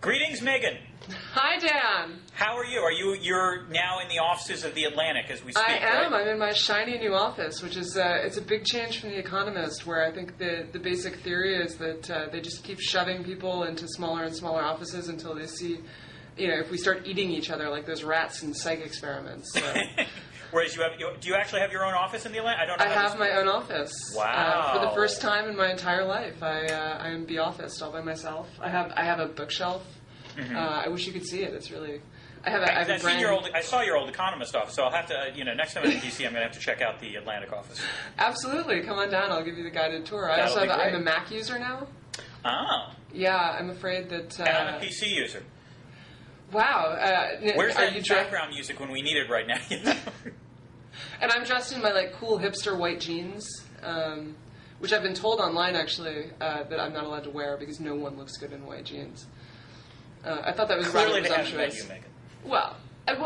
Greetings, Megan. Hi, Dan. How are you? You're now in the offices of The Atlantic as we speak, I am. right? I'm in my shiny new office, which is it's a big change from The Economist, where I think the basic theory is that they just keep shoving people into smaller and smaller offices until they see, if we start eating each other like those rats in psych experiments. So. Whereas do you actually have your own office in The Atlantic? I have my own office. Wow. For the first time in my entire life, I am be-officed all by myself. I have a bookshelf. Mm-hmm. I wish you could see it. It's really... I saw your old Economist office, so I'll have to, next time I'm in D.C., I'm going to have to check out the Atlantic office. Absolutely. Come on down. I'll give you the guided tour. I'm a Mac user now. Oh. Yeah, I'm afraid that... and I'm a PC user. Wow. Where's the background music when we need it right now? And I'm dressed in my cool hipster white jeans, which I've been told online, actually, that I'm not allowed to wear because no one looks good in white jeans. I thought that was clearly rather presumptuous. They haven't met you, Megan. Well,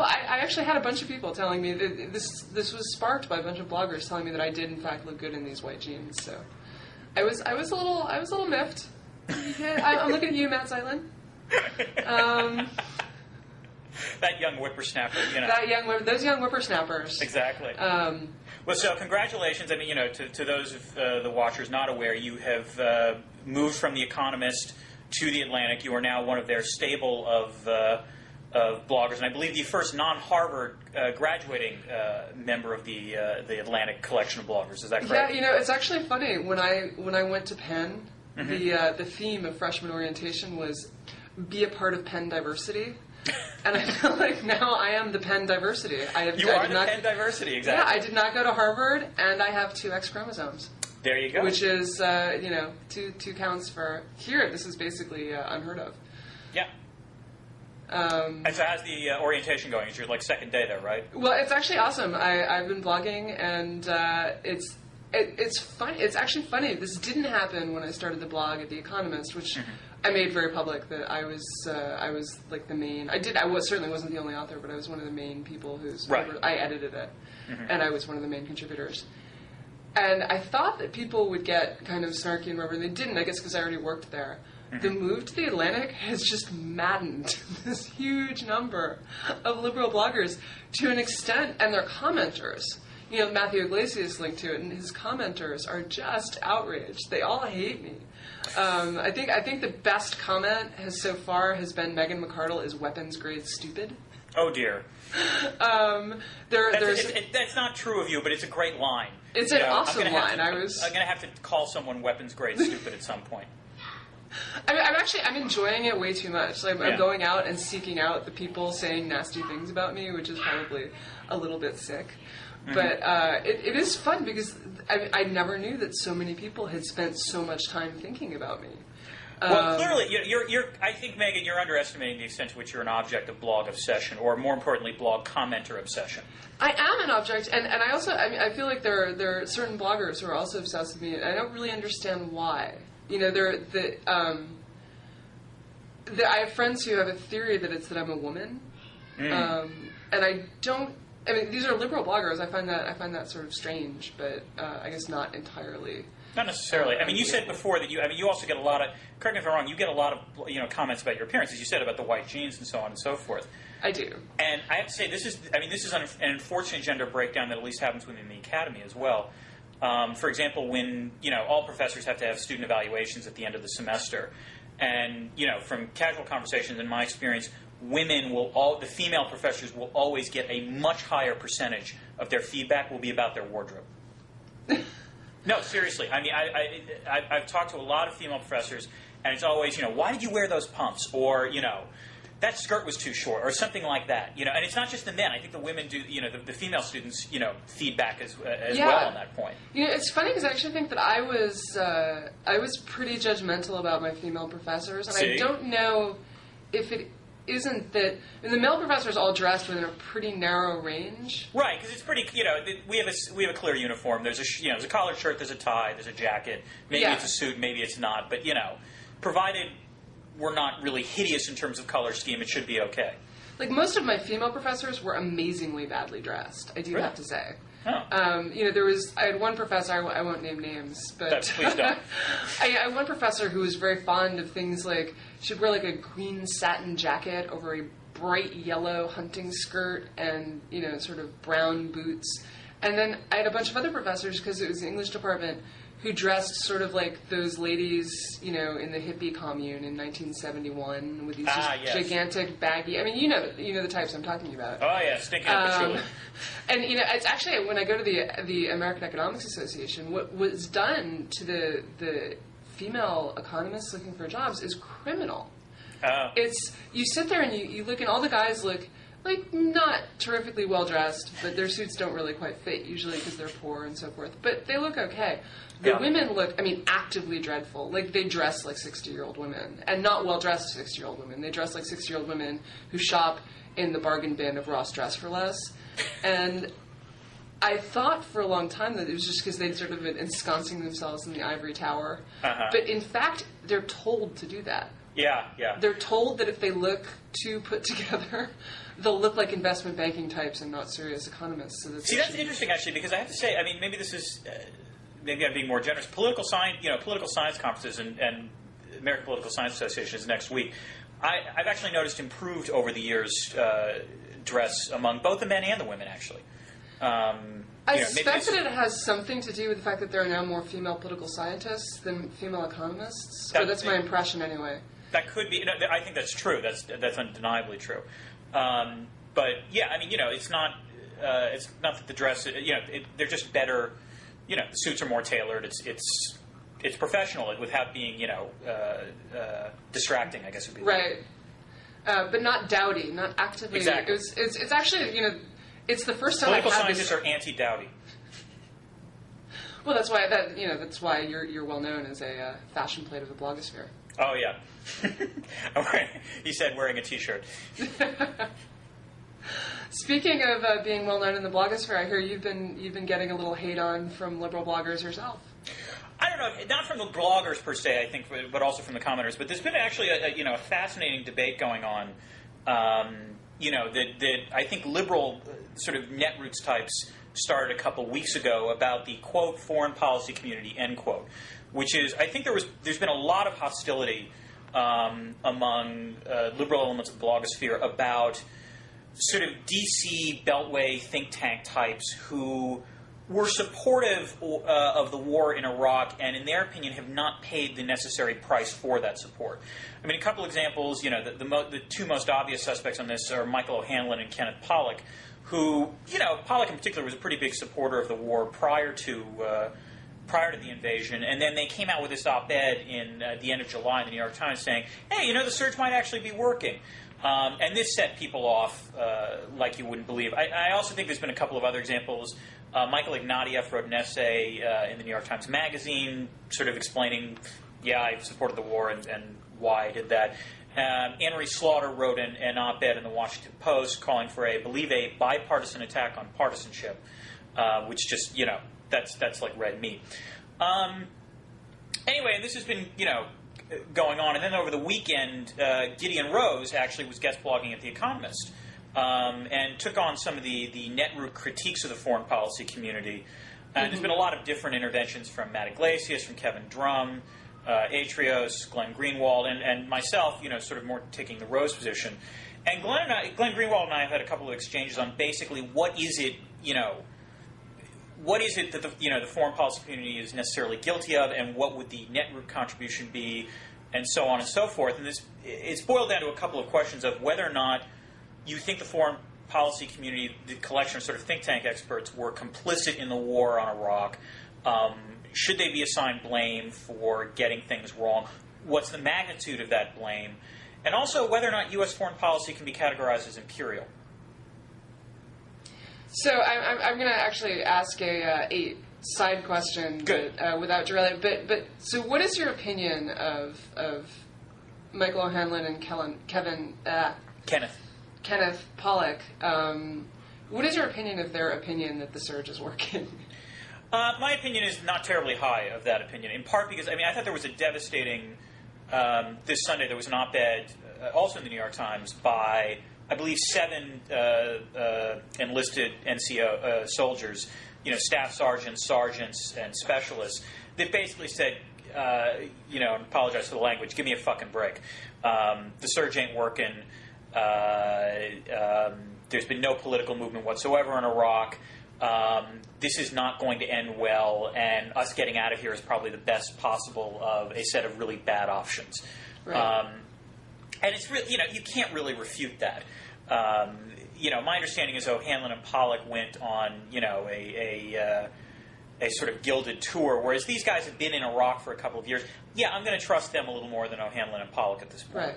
I actually had a bunch of people telling me that this was sparked by a bunch of bloggers telling me that I did in fact look good in these white jeans. So I was a little miffed. I'm looking at you, Matt Zeitlin. That young whippersnapper, Those young whippersnappers. Exactly. Well, so congratulations. I mean, to those of the watchers not aware, you have moved from The Economist to The Atlantic. You are now one of their stable of bloggers, and I believe the first non-Harvard graduating member of the Atlantic collection of bloggers. Is that correct? Yeah, it's actually funny. When I went to Penn, mm-hmm. the theme of freshman orientation was be a part of Penn diversity. And I feel like now I am the Penn diversity. Penn diversity, exactly. Yeah, I did not go to Harvard, and I have 2 X chromosomes. There you go. Which is, 2 counts for here. This is basically unheard of. Yeah. And so how's the orientation going? It's your second day there, right? Well, it's actually awesome. I've been blogging, and it's fun. It's actually funny. This didn't happen when I started the blog at The Economist, which I made very public that I was the main. I certainly wasn't the only author, but I was one of the main people whose I edited it, and I was one of the main contributors. And I thought that people would get kind of snarky and rubber, and they didn't, I guess because I already worked there. The move to The Atlantic has just maddened this huge number of liberal bloggers to an extent, and their commenters. Matthew Iglesias linked to it, and his commenters are just outraged. They all hate me. I think the best comment so far has been Meghan McArdle is weapons grade stupid. Oh dear. That's not true of you, but it's a great line. It's an awesome line. I'm going to have to call someone weapons grade stupid at some point. I'm enjoying it way too much. I'm going out and seeking out the people saying nasty things about me, which is probably a little bit sick. But it is fun because I never knew that so many people had spent so much time thinking about me. Well, clearly, I think, Megan, you're underestimating the extent to which you're an object of blog obsession, or more importantly, blog commenter obsession. I am an object, and I also, I feel like there are certain bloggers who are also obsessed with me, and I don't really understand why. I have friends who have a theory that I'm a woman, and I don't. I mean, these are liberal bloggers. I find that sort of strange, but I guess not entirely. Not necessarily. I mean, you said before that you also get a lot of. Correct me if I'm wrong. You get a lot of comments about your appearance, as you said about the white jeans and so on and so forth. I do. And I have to say, this is an unfortunate gender breakdown that at least happens within the academy as well. For example, when all professors have to have student evaluations at the end of the semester, and from casual conversations in my experience, the female professors will always get a much higher percentage of their feedback will be about their wardrobe. No, seriously. I mean, I've talked to a lot of female professors, and it's always, why did you wear those pumps? Or, that skirt was too short, or something like that. And it's not just the men. I think the women do, the female students, feedback as well on that point. It's funny because I actually think that I was pretty judgmental about my female professors, and I don't know if it isn't that the male professors all dressed within a pretty narrow range, right? Because it's pretty, we have a clear uniform. There's a collared shirt, there's a tie, there's a jacket. Maybe it's a suit, maybe it's not. But provided we're not really hideous in terms of color scheme, it should be okay. like most of my female professors were amazingly badly dressed. I do Really? have to say. Oh. I had one professor, I won't name names, but Please don't. I had one professor who was very fond of things like, she'd wear like a green satin jacket over a bright yellow hunting skirt and, sort of brown boots. And then I had a bunch of other professors, because it was the English department, who dressed sort of like those ladies, in the hippie commune in 1971 with these gigantic baggy. I mean, you know the types I'm talking about. Oh yeah, stinking up patchouli. And it's actually, when I go to the American Economics Association, what was done to the female economists looking for jobs is criminal. Oh. It's, you sit there and you look, and all the guys look like not terrifically well dressed, but their suits don't really quite fit usually because they're poor and so forth. But they look okay. The women look, actively dreadful. Like, they dress like 60-year-old women. And not well-dressed 60-year-old women. They dress like 60-year-old women who shop in the bargain bin of Ross Dress for Less. And I thought for a long time that it was just because they'd sort of been ensconcing themselves in the ivory tower. Uh-huh. But in fact, they're told to do that. Yeah. They're told that if they look too put together, they'll look like investment banking types and not serious economists. So See, that's interesting, actually, because I have to say, maybe this is... maybe I'm being more generous. Political science conferences and American Political Science Association is next week. I've actually noticed improved over the years dress among both the men and the women, actually. I suspect that it has something to do with the fact that there are now more female political scientists than female economists. That's my impression, anyway. That could be. I think that's true. That's undeniably true. But yeah, it's not. It's not that the dress. They're just better. The suits are more tailored. It's professional without being distracting, I guess would be right. But not dowdy, not actively. Exactly. It's actually it's the first time political I've had scientists are anti-dowdy. Well, that's why you're well known as a fashion plate of the blogosphere. Oh yeah. He said wearing a T-shirt. Speaking of being well known in the blogosphere, I hear you've been getting a little hate on from liberal bloggers yourself. I don't know, not from the bloggers per se, I think, but also from the commenters. But there's been actually a fascinating debate going on. That I think liberal sort of netroots types started a couple weeks ago about the quote foreign policy community end quote, which is I think there's been a lot of hostility among liberal elements of the blogosphere about sort of DC Beltway think tank types who were supportive of the war in Iraq and, in their opinion, have not paid the necessary price for that support. A couple examples, the two most obvious suspects on this are Michael O'Hanlon and Kenneth Pollock, who, Pollock in particular was a pretty big supporter of the war prior to the invasion, and then they came out with this op-ed in the end of July in the New York Times saying, hey, the surge might actually be working. And this set people off like you wouldn't believe. I also think there's been a couple of other examples. Michael Ignatieff wrote an essay in the New York Times Magazine sort of explaining, I supported the war and why I did that. Anne-Marie Slaughter wrote an op-ed in the Washington Post calling for a bipartisan attack on partisanship, which just, that's like red meat. Anyway, this has been, going on. And then over the weekend, Gideon Rose actually was guest blogging at The Economist and took on some of the netroot critiques of the foreign policy community. And there's been a lot of different interventions from Matt Iglesias, from Kevin Drum, Atrios, Glenn Greenwald, and myself, sort of more taking the Rose position. And Glenn Greenwald and I have had a couple of exchanges on basically what is it that the foreign policy community is necessarily guilty of, and what would the netroot contribution be, and so on and so forth. And it's boiled down to a couple of questions of whether or not you think the foreign policy community, the collection of sort of think tank experts, were complicit in the war on Iraq. Should they be assigned blame for getting things wrong? What's the magnitude of that blame? And also whether or not U.S. foreign policy can be categorized as imperial. So I'm going to actually ask a side question, without derailing. But so, what is your opinion of Michael O'Hanlon and Kenneth Pollock? What is your opinion of their opinion that the surge is working? My opinion is not terribly high of that opinion. In part because I thought there was a devastating this Sunday. There was an op-ed also in the New York Times by I believe 7 enlisted NCO soldiers, staff sergeants, and specialists, that basically said, and apologize for the language, give me a fucking break. The surge ain't working. There's been no political movement whatsoever in Iraq. This is not going to end well, and us getting out of here is probably the best possible of a set of really bad options. Right. And it's really, you can't really refute that. My understanding is O'Hanlon and Pollock went on, a sort of gilded tour, whereas these guys have been in Iraq for a couple of years. Yeah, I'm going to trust them a little more than O'Hanlon and Pollock at this point.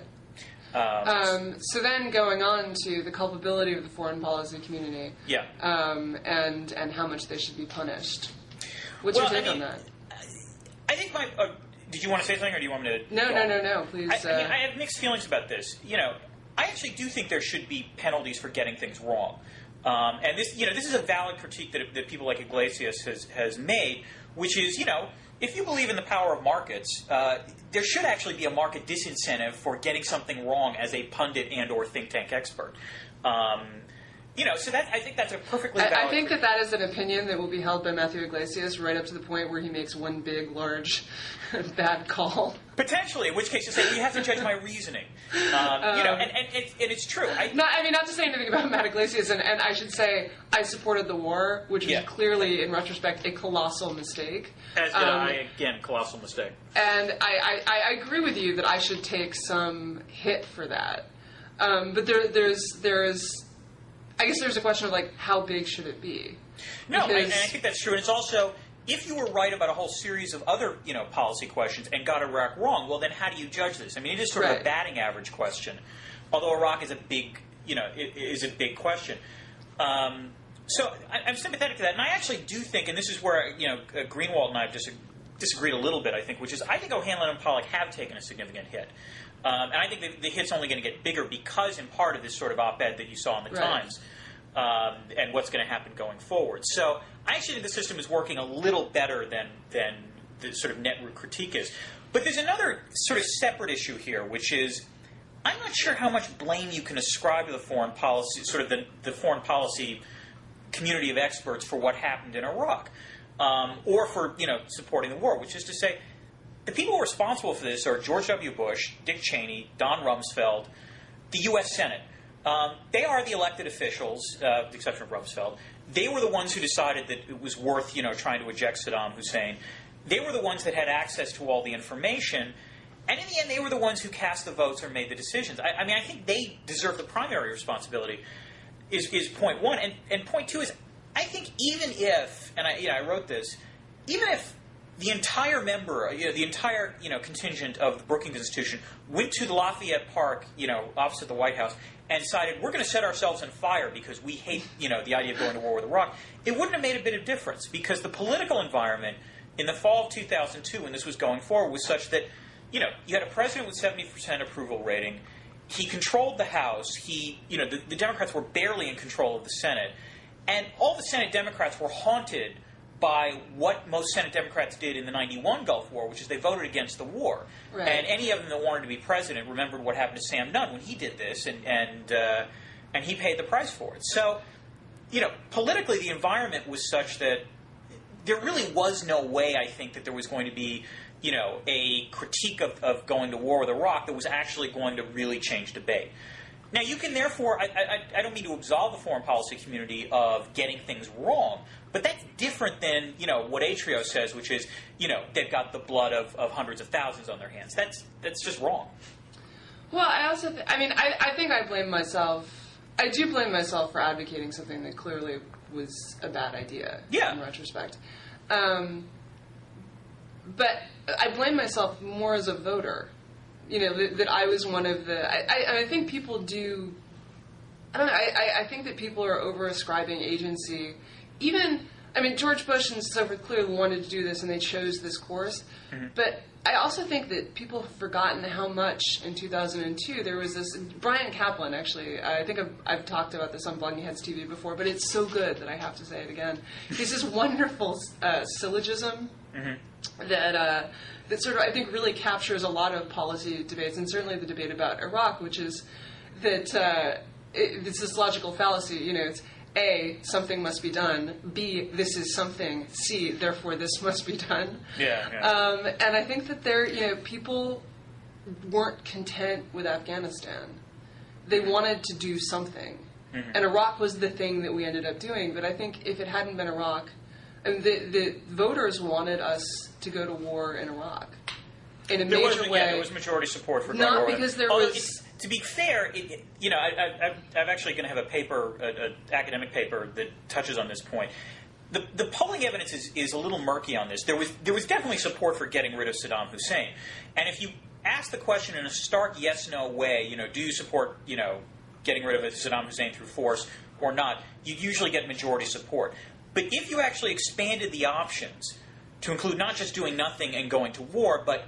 Right. So then going on to the culpability of the foreign policy community. Yeah. And how much they should be punished. What's your take on that? I think did you want to say something, or do you want me to? No. Please. I have mixed feelings about this. I actually do think there should be penalties for getting things wrong. And this is a valid critique that people like Iglesias has made, which is, if you believe in the power of markets, there should actually be a market disincentive for getting something wrong as a pundit and or think tank expert. So I think that's a perfectly valid... I think that is an opinion that will be held by Matthew Iglesias right up to the point where he makes one big, large, bad call. Potentially, in which case you say, you have to judge my reasoning. And it's true. Not to say anything about Matt Iglesias, and I should say I supported the war, which was clearly, in retrospect, a colossal mistake. As did I, again, colossal mistake. And I agree with you that I should take some hit for that. But there's I guess there's a question of, how big should it be? No, and I think that's true. And it's also, if you were right about a whole series of other, policy questions and got Iraq wrong, well, then how do you judge this? I mean, it is sort of a batting average question, although Iraq is a big, is a big question. So I'm sympathetic to that. And I actually do think, and this is where, Greenwald and I have disagreed a little bit, I think, which is I think O'Hanlon and Pollock have taken a significant hit. And I think the hit's only going to get bigger because, in part, of this sort of op-ed that you saw in the Times, and what's going to happen going forward. So I actually think the system is working a little better than the sort of netroot critique is. But there's another sort of separate issue here, which is I'm not sure how much blame you can ascribe to the foreign policy, sort of the foreign policy community of experts for what happened in Iraq, or for supporting the war, which is to say, the people responsible for this are George W. Bush, Dick Cheney, Don Rumsfeld, the U.S. Senate. They are the elected officials, with the exception of Rumsfeld. They were the ones who decided that it was worth, trying to eject Saddam Hussein. They were the ones that had access to all the information. And in the end, they were the ones who cast the votes or made the decisions. I mean, I think they deserve the primary responsibility, is point one. And point two is, I think even if, and I wrote this, even if the entire contingent of the Brookings Institution went to the Lafayette Park, opposite the White House, and decided we're going to set ourselves on fire because we hate, the idea of going to war with Iraq, it wouldn't have made a bit of difference because the political environment in the fall of 2002, when this was going forward, was such that, you had a president with 70% approval rating. He controlled the House. The Democrats were barely in control of the Senate, and all the Senate Democrats were haunted by what most Senate Democrats did in the 91 Gulf War, which is they voted against the war. Right. And any of them that wanted to be president remembered what happened to Sam Nunn when he did this, and he paid the price for it. So, politically the environment was such that there really was no way, I think, that there was going to be, a critique of going to war with Iraq that was actually going to really change debate. Now, you can therefore, I don't mean to absolve the foreign policy community of getting things wrong, but that's different than, what Atrio says, which is, they've got the blood of hundreds of thousands on their hands. That's just wrong. Well, I also, I think I blame myself. I do blame myself for advocating something that clearly was a bad idea in retrospect. But I blame myself more as a voter. That I was one of the... I think people do... I don't know. I think that people are over-ascribing agency. Even... George Bush and so forth clearly wanted to do this, and they chose this course. Mm-hmm. But I also think that people have forgotten how much in 2002 there was this... Brian Kaplan, actually. I think I've talked about this on Blogging Heads TV before, but it's so good that I have to say it again. He's this wonderful syllogism that sort of, I think, really captures a lot of policy debates, and certainly the debate about Iraq, which is that it's this logical fallacy. It's A, something must be done. B, this is something. C, therefore this must be done. Yeah. And I think that people weren't content with Afghanistan. They wanted to do something. Mm-hmm. And Iraq was the thing that we ended up doing. But I think if it hadn't been Iraq, and the voters wanted us to go to war in Iraq in a major way. Yeah, there was majority support for going to war. Not because there was... To be fair, I'm actually going to have a paper, an academic paper that touches on this point. The polling evidence is a little murky on this. There was definitely support for getting rid of Saddam Hussein, and if you ask the question in a stark yes/no way, do you support getting rid of Saddam Hussein through force or not? You usually get majority support. But if you actually expanded the options to include not just doing nothing and going to war, but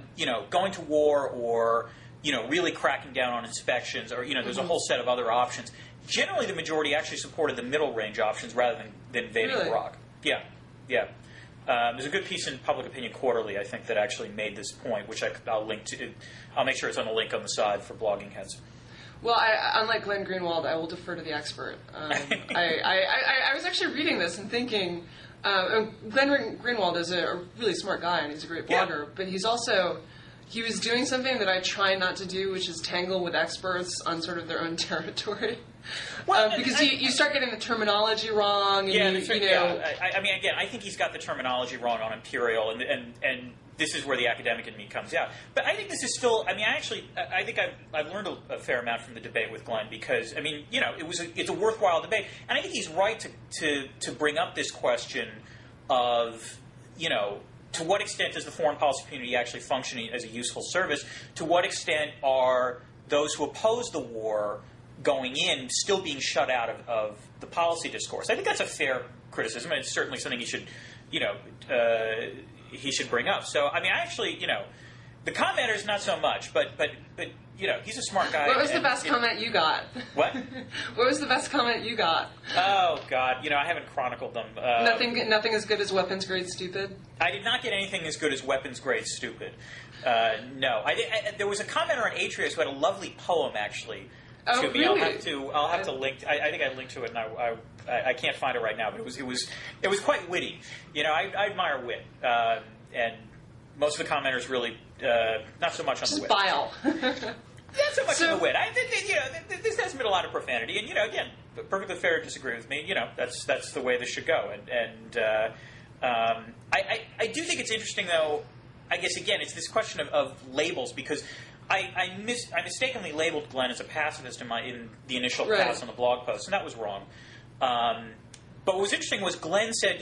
going to war or really cracking down on inspections, or there's a whole set of other options. Generally, the majority actually supported the middle range options rather than invading Iraq. Yeah. There's a good piece in Public Opinion Quarterly, I think, that actually made this point, which I'll link to. I'll make sure it's on the link on the side for blogging heads. Well, unlike Glenn Greenwald, I will defer to the expert. I was actually reading this and thinking, Glenn Greenwald is a really smart guy and he's a great blogger, but he was doing something that I try not to do, which is tangle with experts on sort of their own territory. Well, because you start getting the terminology wrong. And I mean, again, I think he's got the terminology wrong on imperial, and this is where the academic in me comes out. But I think this is still. I mean, I think I've learned a fair amount from the debate with Glenn because I mean, it's a worthwhile debate, and I think he's right to bring up this question of to what extent is the foreign policy community actually functioning as a useful service? To what extent are those who oppose the war going in still being shut out of the policy discourse? I think that's a fair criticism, and it's certainly something he should bring up. So, I mean, the commenters not so much, but he's a smart guy. What was the best comment you got? What? What was the best comment you got? Oh God, I haven't chronicled them. Nothing as good as weapons grade stupid. I did not get anything as good as weapons grade stupid. No, there was a commenter on Atreus who had a lovely poem actually. Oh, to me. Really? I'll have to link. I think I linked to it, and I can't find it right now. But it was quite witty. I admire wit, and most of the commenters really not so much on the wit. Bile. Not so much on the wit. This hasn't been a lot of profanity, and again, perfectly fair to disagree with me. That's the way this should go, and I do think it's interesting though. I guess again, it's this question of labels because. I mistakenly labeled Glenn as a pacifist in the initial pass on the blog post, and that was wrong. But what was interesting was Glenn said,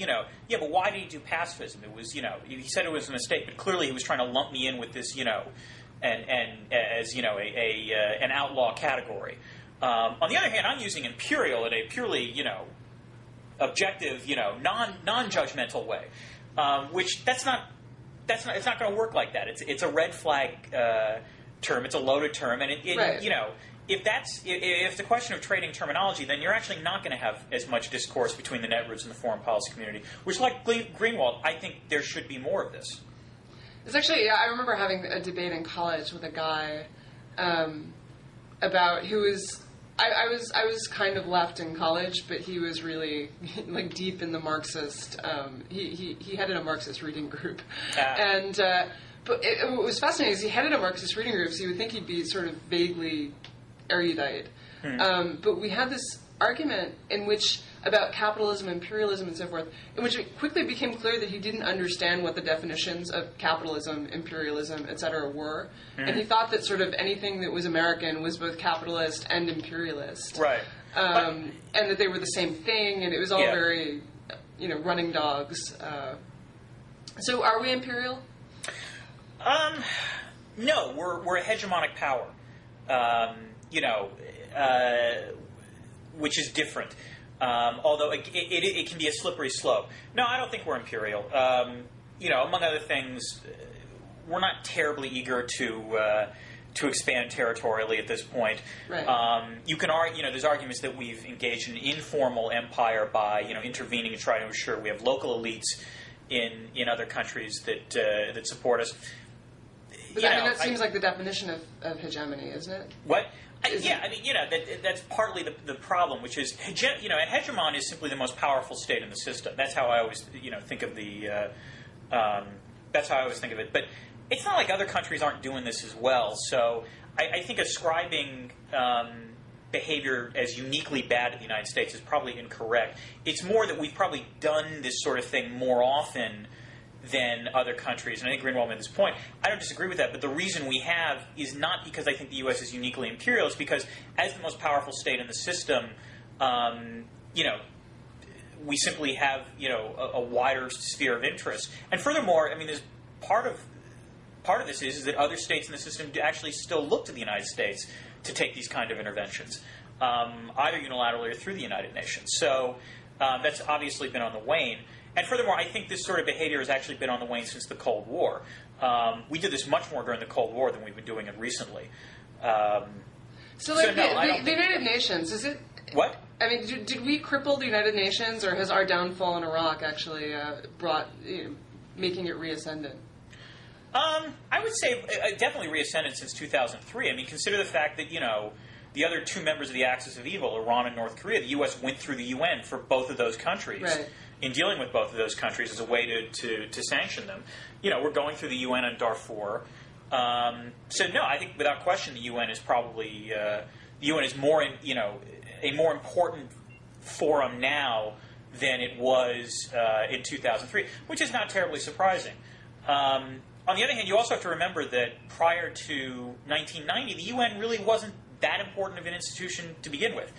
but why did he do pacifism? It was, he said it was a mistake, but clearly he was trying to lump me in with this, and as an outlaw category. On the other hand, I'm using imperial in a purely, objective, non-judgmental way, which it's not going to work like that. It's a red flag. Term. It's a loaded term, and if the question of trading terminology, then you're actually not going to have as much discourse between the netroots and the foreign policy community. Which, like Greenwald, I think there should be more of this. It's actually, I remember having a debate in college with a guy about who was. I was kind of left in college, but he was really like deep in the Marxist. He headed a Marxist reading group, and. But what was fascinating is he headed a Marxist reading group, so you would think he'd be sort of vaguely erudite. But we had this argument about capitalism, imperialism, and so forth, in which it quickly became clear that he didn't understand what the definitions of capitalism, imperialism, etc. were. And he thought that sort of anything that was American was both capitalist and imperialist. Right. And that they were the same thing, and it was all very, running dogs. So are we imperial? No, we're a hegemonic power, which is different. Although it can be a slippery slope. No, I don't think we're imperial. Among other things, we're not terribly eager to expand territorially at this point. Right. You can argue, there's arguments that we've engaged in informal empire by intervening and trying to ensure we have local elites in other countries that support us. But that seems like the definition of hegemony, isn't it? What? That's partly the problem, which is, a hegemon is simply the most powerful state in the system. That's how I always, think of the. That's how I always think of it. But it's not like other countries aren't doing this as well. So I think ascribing behavior as uniquely bad to the United States is probably incorrect. It's more that we've probably done this sort of thing more often than other countries. And I think Greenwald made this point. I don't disagree with that, but the reason we have is not because I think the U.S. is uniquely imperial. It's because as the most powerful state in the system, we simply have, a wider sphere of interest. And furthermore, there's part of this is that other states in the system do actually still look to the United States to take these kind of interventions, either unilaterally or through the United Nations. So that's obviously been on the wane. And furthermore, I think this sort of behavior has actually been on the wane since the Cold War. We did this much more during the Cold War than we've been doing it recently. The United Nations, is it... What? Did we cripple the United Nations, or has our downfall in Iraq actually brought, making it reascendant? I would say definitely reascended since 2003. Consider the fact that, the other two members of the axis of evil, Iran and North Korea, the U.S. went through the UN for both of those countries. Right. In dealing with both of those countries as a way to sanction them. We're going through the UN on Darfur. So no, I think without question the UN is probably the UN is more a more important forum now than it was in 2003, which is not terribly surprising. On the other hand, you also have to remember that prior to 1990, the UN really wasn't that important of an institution to begin with.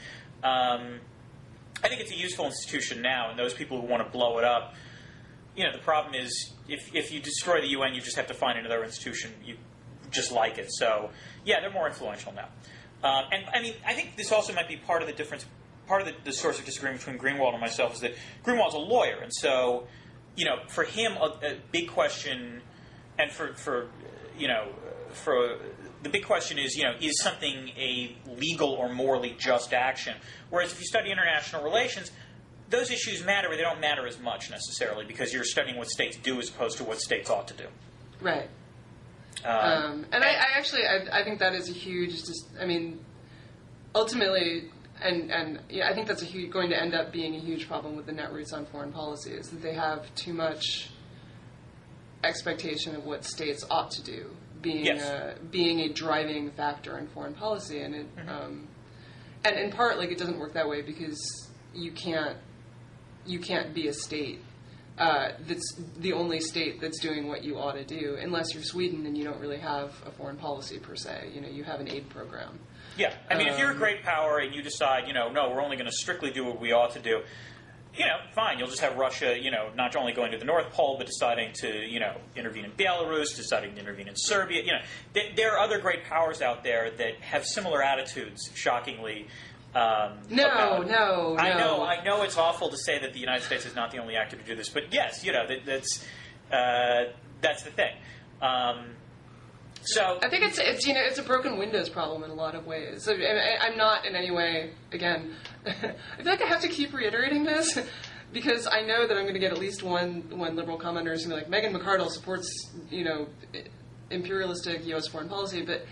I think it's a useful institution now, and those people who want to blow it up, the problem is if you destroy the UN, you just have to find another institution you just like it. So, yeah, they're more influential now. I think this also might be part of the difference, part of the source of disagreement between Greenwald and myself is that Greenwald's a lawyer, and so, for him, a big question, and for the big question is something a legal or morally just action? Whereas if you study international relations, those issues matter, but they don't matter as much necessarily because you're studying what states do as opposed to what states ought to do. Right. I think that is a huge, ultimately, I think that's going to end up being a huge problem with the netroots on foreign policy, is that they have too much expectation of what states ought to do, being a driving factor in foreign policy, and it, and in part, it doesn't work that way because you can't be a state that's the only state that's doing what you ought to do, unless you're Sweden and you don't really have a foreign policy per se. You have an aid program. Yeah, if you're a great power and you decide, no, we're only going to strictly do what we ought to do, fine. You'll just have Russia, not only going to the North Pole, but deciding to, intervene in Belarus, deciding to intervene in Serbia. There are other great powers out there that have similar attitudes, shockingly. No. I know it's awful to say that the United States is not the only actor to do this, but yes, that's the thing. So I think it's a broken windows problem in a lot of ways. So, I'm not in any way, again, I feel like I have to keep reiterating this because I know that I'm going to get at least one liberal commenter who's going to be like, Megan McArdle supports, imperialistic U.S. foreign policy, but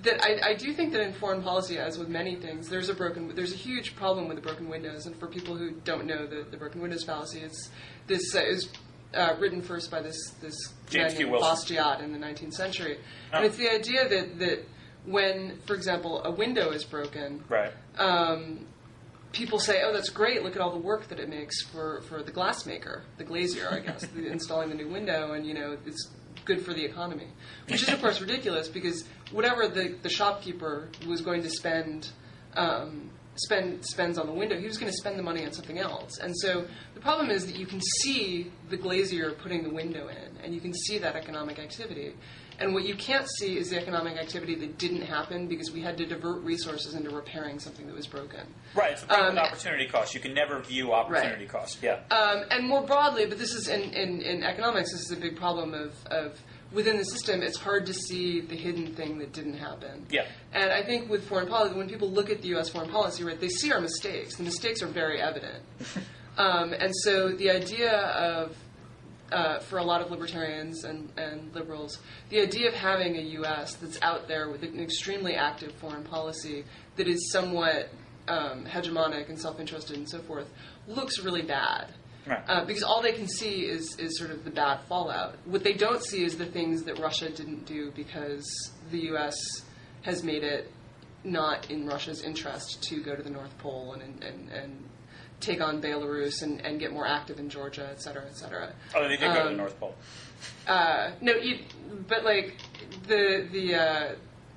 that I do think that in foreign policy, as with many things, there's a huge problem with the broken windows. And for people who don't know the broken windows fallacy, this is written first by this man named Bastiat in the 19th century, and it's the idea that when, for example, a window is broken, right. People say, "Oh, that's great! Look at all the work that it makes for the glassmaker, the glazier, I guess, installing the new window, and it's good for the economy." Which is, of course, ridiculous because whatever the shopkeeper was going to spends on the window, he was going to spend the money on something else. And so the problem is that you can see the glazier putting the window in, and you can see that economic activity. And what you can't see is the economic activity that didn't happen because we had to divert resources into repairing something that was broken. Right, it's the problem with opportunity cost. You can never view opportunity cost. Yeah. And more broadly, but this is in economics, this is a big problem of within the system, it's hard to see the hidden thing that didn't happen. Yeah. And I think with foreign policy, when people look at the U.S. foreign policy, right, they see our mistakes. The mistakes are very evident. And so the idea of for a lot of libertarians and liberals, the idea of having a U.S. that's out there with an extremely active foreign policy that is somewhat hegemonic and self-interested and so forth looks really bad. Right. Because all they can see is sort of the bad fallout. What they don't see is the things that Russia didn't do because the U.S. has made it not in Russia's interest to go to the North Pole and take on Belarus and get more active in Georgia, et cetera, et cetera. Oh, they did go to the North Pole. No, but like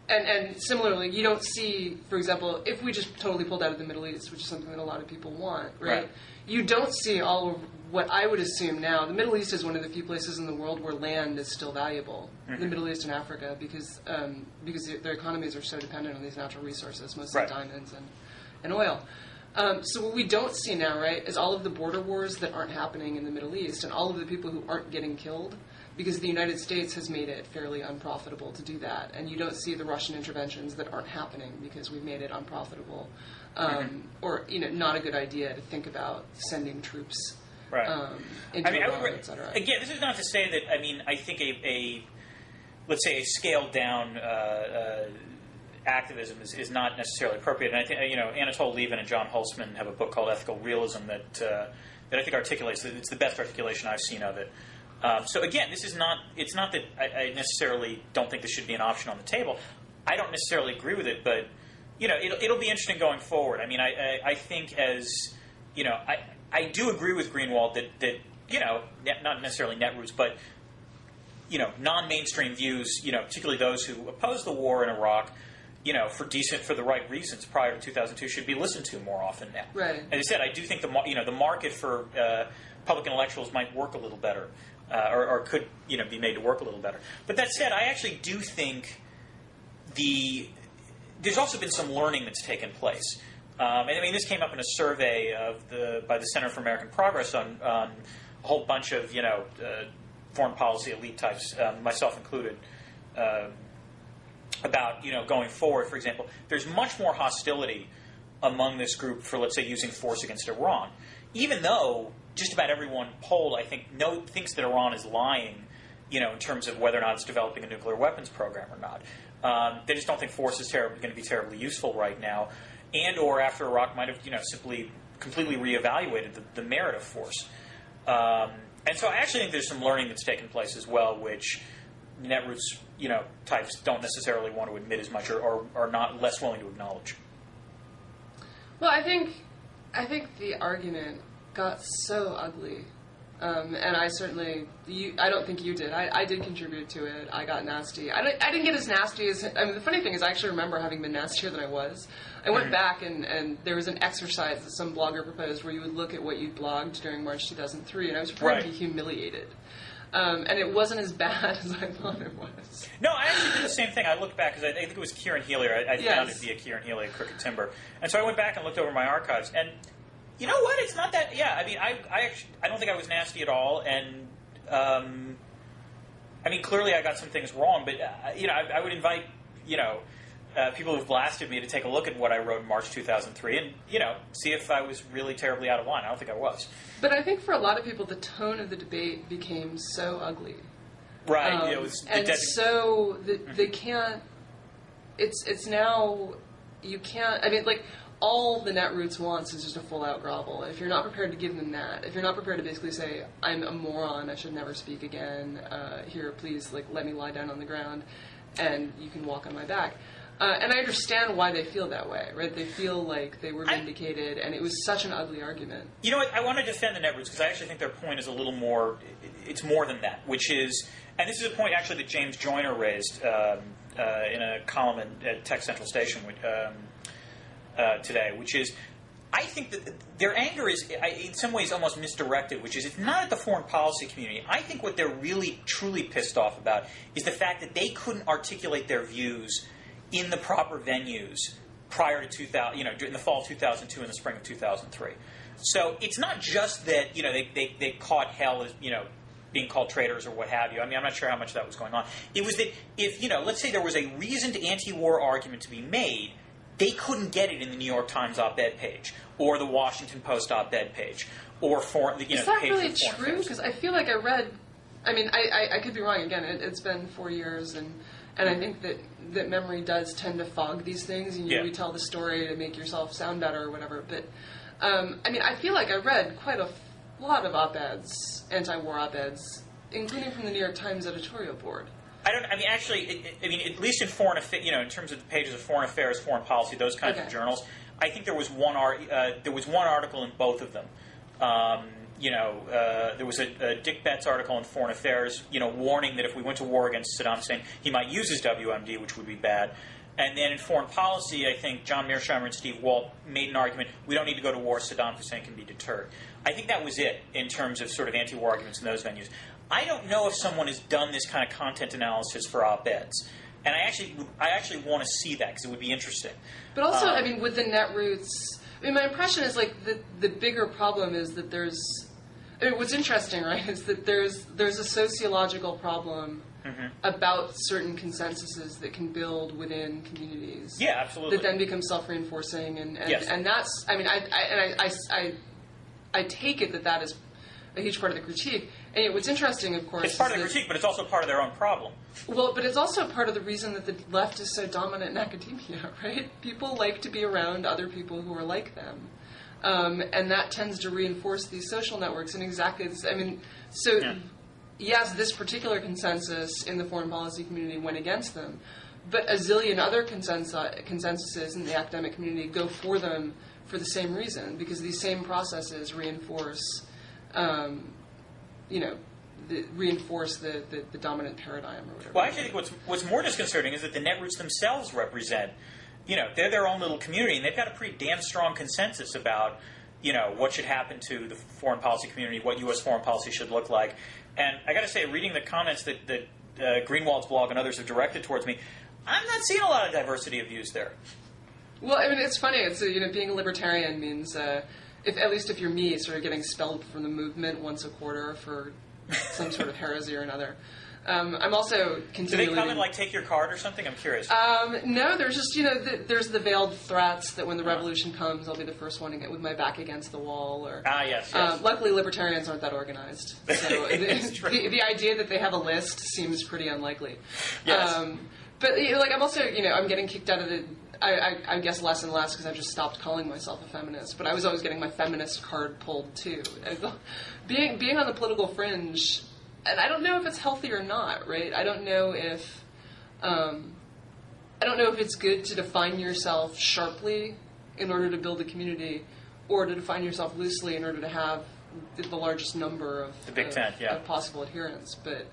and similarly, you don't see, for example, if we just totally pulled out of the Middle East, which is something that a lot of people want, right? You don't see all of what I would assume now. The Middle East is one of the few places in the world where land is still valuable. The Middle East and Africa, because their economies are so dependent on these natural resources, mostly diamonds and oil. So what we don't see now, right, is all of the border wars that aren't happening in the Middle East and all of the people who aren't getting killed because the United States has made it fairly unprofitable to do that. And you don't see the Russian interventions that aren't happening because we've made it unprofitable or, not a good idea to think about sending troops into Iran, et cetera. Again, this is not to say that, I think let's say a scaled down activism is not necessarily appropriate. And I think, Anatole Levin and John Holtzman have a book called Ethical Realism that I think articulates it. It's the best articulation I've seen of it. So again, it's not that I necessarily don't think this should be an option on the table. I don't necessarily agree with it, but, it'll be interesting going forward. I think I do agree with Greenwald that not necessarily netroots, but, non-mainstream views, particularly those who oppose the war in Iraq, for the right reasons prior to 2002 should be listened to more often now. Right. As I said, I do think the market for public intellectuals might work a little better, or could be made to work a little better. But that said, I actually do think there's also been some learning that's taken place. This came up in a survey by the Center for American Progress on a whole bunch of foreign policy elite types, myself included. About going forward, for example, there's much more hostility among this group for, let's say, using force against Iran, even though just about everyone polled, I think, thinks that Iran is lying, in terms of whether or not it's developing a nuclear weapons program or not. They just don't think force is going to be terribly useful right now, and or after Iraq might have simply completely reevaluated the merit of force. And so I actually think there's some learning that's taken place as well, which netroots, types don't necessarily want to admit as much or are not less willing to acknowledge. Well, I think the argument got so ugly, and I certainly, I don't think you did. I did contribute to it. I got nasty. I didn't get as nasty as. The funny thing is, I actually remember having been nastier than I was. I went back and there was an exercise that some blogger proposed where you would look at what you blogged during March 2003, and I was prepared to be humiliated. And it wasn't as bad as I thought it was. No, I actually did the same thing. I looked back, because I think it was Kieran Healy. I found it via Kieran Healy at Crooked Timber. And so I went back and looked over my archives. And you know what? It's not that... Yeah, I don't think I was nasty at all. And, clearly I got some things wrong. But, I would invite, people who've blasted me to take a look at what I wrote in March 2003 and, see if I was really terribly out of line. I don't think I was. But I think for a lot of people, the tone of the debate became so ugly. Right. They can't... It's now... You can't... all the netroots wants is just a full-out grovel. If you're not prepared to give them that, if you're not prepared to basically say, I'm a moron, I should never speak again, here, please, let me lie down on the ground, and you can walk on my back. And I understand why they feel that way, right? They feel like they were vindicated, and it was such an ugly argument. You know what? I want to defend the netroots, because I actually think their point is a little more, it's more than that, which is, and this is a point actually that James Joyner raised in a column at Tech Central Station today, which is, I think that their anger is, in some ways, almost misdirected, which is, it's not at the foreign policy community. I think what they're really, truly pissed off about is the fact that they couldn't articulate their views in the proper venues prior to 2000, in the fall of 2002 and the spring of 2003. So it's not just that, they caught hell as, being called traitors or what have you. I'm not sure how much that was going on. It was that if, let's say there was a reasoned anti-war argument to be made, they couldn't get it in the New York Times op-ed page or the Washington Post op-ed page or is that really true? Because I feel like I read I mean, I could be wrong. Again, it's been 4 years, and I think that memory does tend to fog these things, and you retell the story to make yourself sound better or whatever. But, I mean, I feel like I read quite a lot of op-eds, anti-war op-eds, including from the New York Times editorial board. Actually, at least in foreign affairs, in terms of the pages of foreign affairs, foreign policy, those kinds of journals, I think there was one article in both of them. There was a Dick Betts article in Foreign Affairs, warning that if we went to war against Saddam Hussein, he might use his WMD, which would be bad. And then in Foreign Policy, I think John Mearsheimer and Steve Walt made an argument, we don't need to go to war, Saddam Hussein can be deterred. I think that was it in terms of sort of anti-war arguments in those venues. I don't know if someone has done this kind of content analysis for op-eds. And I actually want to see that because it would be interesting. But also, with the netroots, my impression is like the bigger problem is that there's. What's interesting, right, is that there's a sociological problem about certain consensuses that can build within communities. Yeah, absolutely. That then become self-reinforcing, and that's. I take it that is a huge part of the critique. And what's interesting, of course, it's part of the critique, but it's also part of their own problem. Well, but it's also part of the reason that the left is so dominant in academia, right? People like to be around other people who are like them. And that tends to reinforce these social networks. And yes, this particular consensus in the foreign policy community went against them, but a zillion other consensuses in the academic community go for them for the same reason, because these same processes reinforce, reinforce the dominant paradigm or whatever. Well, I actually think what's more disconcerting is that the netroots themselves represent, they're their own little community, and they've got a pretty damn strong consensus about, what should happen to the foreign policy community, what U.S. foreign policy should look like. And I got to say, reading the comments that Greenwald's blog and others have directed towards me, I'm not seeing a lot of diversity of views there. Well, it's funny. It's being a libertarian means, at least if you're me, sort of getting expelled from the movement once a quarter for some sort of heresy or another. I'm also continually. Do they come and take your card or something? I'm curious. No, there's just there's the veiled threats that when the revolution comes, I'll be the first one to get with my back against the wall. Or yes. Luckily, libertarians aren't that organized, so the idea that they have a list seems pretty unlikely. Yes. But I'm also I'm getting kicked out of the. I guess less and less because I've just stopped calling myself a feminist. But I was always getting my feminist card pulled too. Being on the political fringe. And I don't know if it's healthy or not, right? I don't know if it's good to define yourself sharply in order to build a community, or to define yourself loosely in order to have the largest number of the Big Tent, of possible adherents. But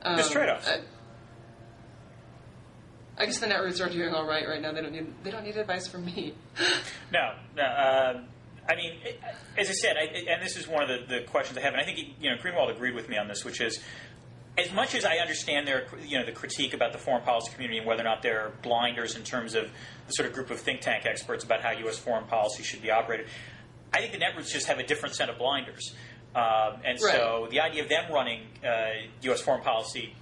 there's trade-offs. I guess the netroots are doing all right now. They don't need advice from me. No. As I said, and this is one of the questions I have, and I think Greenwald agreed with me on this, which is, as much as I understand their the critique about the foreign policy community and whether or not they're blinders in terms of the sort of group of think tank experts about how U.S. foreign policy should be operated, I think the netroots just have a different set of blinders, and so the idea of them running U.S. foreign policy,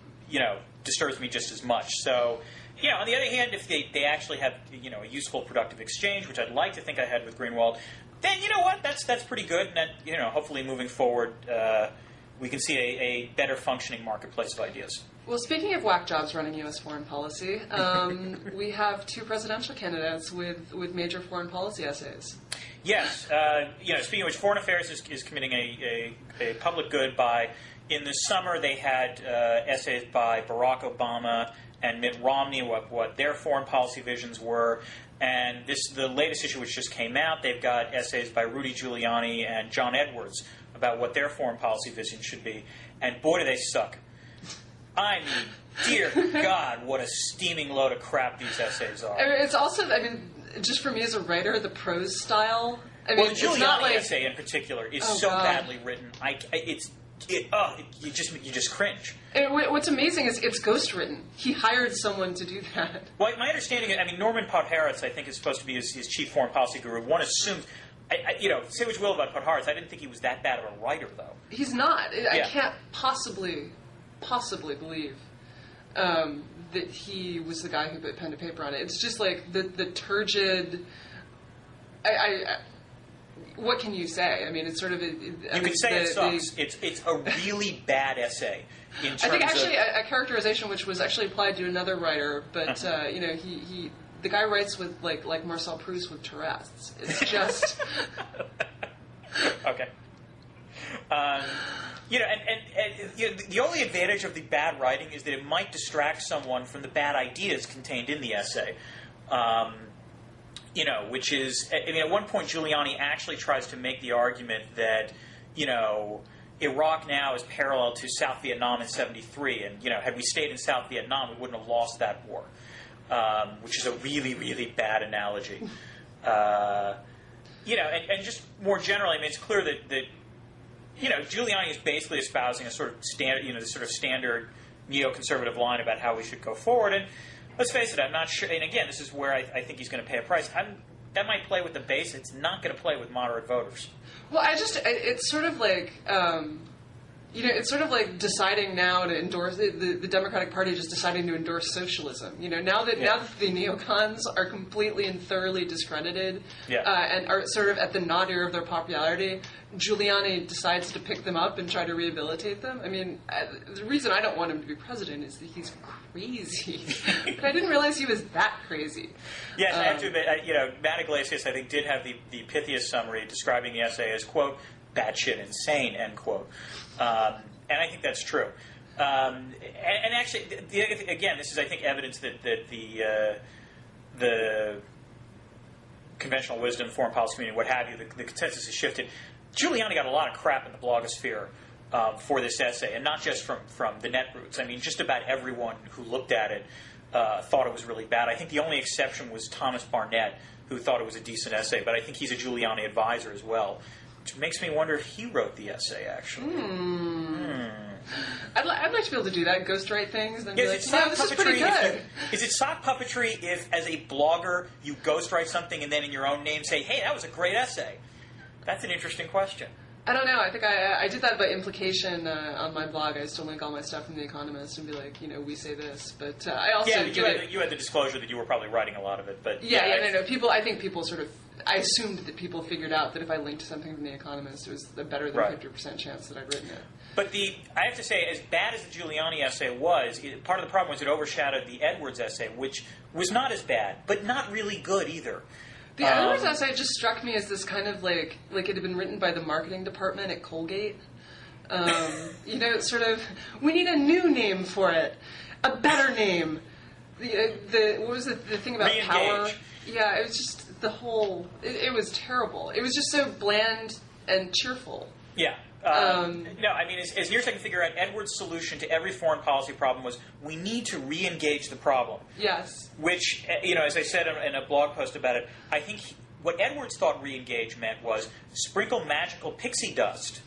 disturbs me just as much. So. On the other hand, if they actually have a useful, productive exchange, which I'd like to think I had with Greenwald, then that's pretty good. And then, hopefully moving forward, we can see a better functioning marketplace of ideas. Well, speaking of whack jobs running U.S. foreign policy, we have 2 presidential candidates with major foreign policy essays. Yes. Speaking of which, Foreign Affairs is committing a public good by, in the summer they had essays by Barack Obama and Mitt Romney, what their foreign policy visions were. And the latest issue which just came out, they've got essays by Rudy Giuliani and John Edwards about what their foreign policy vision should be. And boy, do they suck. I mean, dear God, what a steaming load of crap these essays are. It's also, just for me as a writer, the prose style. The Giuliani essay in particular is badly written. You just cringe. And what's amazing is it's ghost written. He hired someone to do that. Well, my understanding is, Norman Podhoretz, I think, is supposed to be his chief foreign policy guru. One assumes, say what you will about Podhoretz, I didn't think he was that bad of a writer, though. He's not. I can't possibly believe that he was the guy who put pen to paper on it. It's just like the turgid. what can you say? I mean, it's sort of... You can say it sucks. It's a really bad essay. In terms I think actually of a characterization which was actually applied to another writer, but the guy writes with like Marcel Proust with Tourette's. It's just okay. And the only advantage of the bad writing is that it might distract someone from the bad ideas contained in the essay. Which is, at one point Giuliani actually tries to make the argument that, Iraq now is parallel to South Vietnam in '73, and, had we stayed in South Vietnam, we wouldn't have lost that war, which is a really, really bad analogy. And just more generally, it's clear that Giuliani is basically espousing a sort of standard neoconservative line about how we should go forward, and let's face it, I'm not sure, and again, this is where I think he's going to pay a price. That might play with the base. It's not going to play with moderate voters. Well, it's sort of like, it's sort of like deciding now to endorse, the Democratic Party just deciding to endorse socialism. Now that the neocons are completely and thoroughly discredited and are sort of at the nadir of their popularity, Giuliani decides to pick them up and try to rehabilitate them. I mean, the reason I don't want him to be president is that he's crazy. But I didn't realize he was that crazy. Yes, I have to admit, Matt Iglesias, I think, did have the pithiest summary describing the essay as, quote, batshit insane, end quote. And I think that's true. And actually, again, this is, I think, evidence that the conventional wisdom, foreign policy community, what have you, the consensus has shifted. Giuliani got a lot of crap in the blogosphere for this essay, and not just from the netroots. I mean, just about everyone who looked at it thought it was really bad. I think the only exception was Thomas Barnett, who thought it was a decent essay, but I think he's a Giuliani advisor as well, which makes me wonder if he wrote the essay, actually. I'd like to be able to do that, ghostwrite things, and be like, this is pretty good. Is it sock puppetry if, as a blogger, you ghostwrite something and then in your own name say, hey, that was a great essay? That's an interesting question. I don't know. I think I did that by implication on my blog. I used to link all my stuff from The Economist and be like, we say this. But I also you had the disclosure that you were probably writing a lot of it. But no. I think people sort of... I assumed that people figured out that if I linked to something from The Economist, it was a better than 50% chance that I'd written it. But I have to say, as bad as the Giuliani essay was, part of the problem was it overshadowed the Edwards essay, which was not as bad, but not really good either. The Edwards essay just struck me as this kind of like it had been written by the marketing department at Colgate. Sort of, we need a new name for it, a better name. What was the thing about Re-engage. Power? Yeah, it was just the whole. It was terrible. It was just so bland and cheerful. Yeah. As near as I can figure out, Edwards' solution to every foreign policy problem was we need to re-engage the problem. Yes. Which, as I said in a blog post about it, I think what Edwards thought re-engage meant was sprinkle magical pixie dust,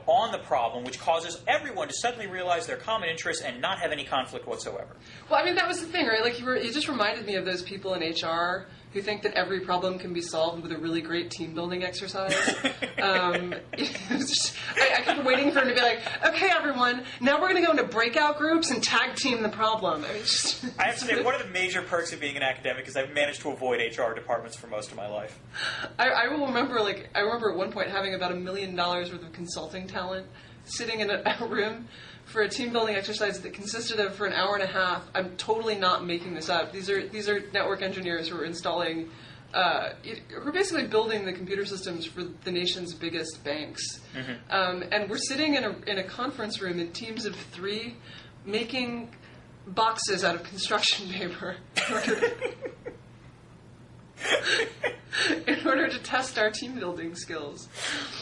on the problem, which causes everyone to suddenly realize their common interests and not have any conflict whatsoever. Well, I mean, that was the thing, right? Like, you just reminded me of those people in HR who think that every problem can be solved with a really great team-building exercise. I kept waiting for him to be like, okay, everyone, now we're going to go into breakout groups and tag-team the problem. I have to say, one of the major perks of being an academic is I've managed to avoid HR departments for most of my life. I remember at one point having about $1 million worth of consulting talent sitting in a room for a team-building exercise that consisted of, for an hour and a half, I'm totally not making this up. These are network engineers who are installing, who are basically building the computer systems for the nation's biggest banks. Mm-hmm. And we're sitting in a conference room in teams of 3, making boxes out of construction paper in order to test our team-building skills.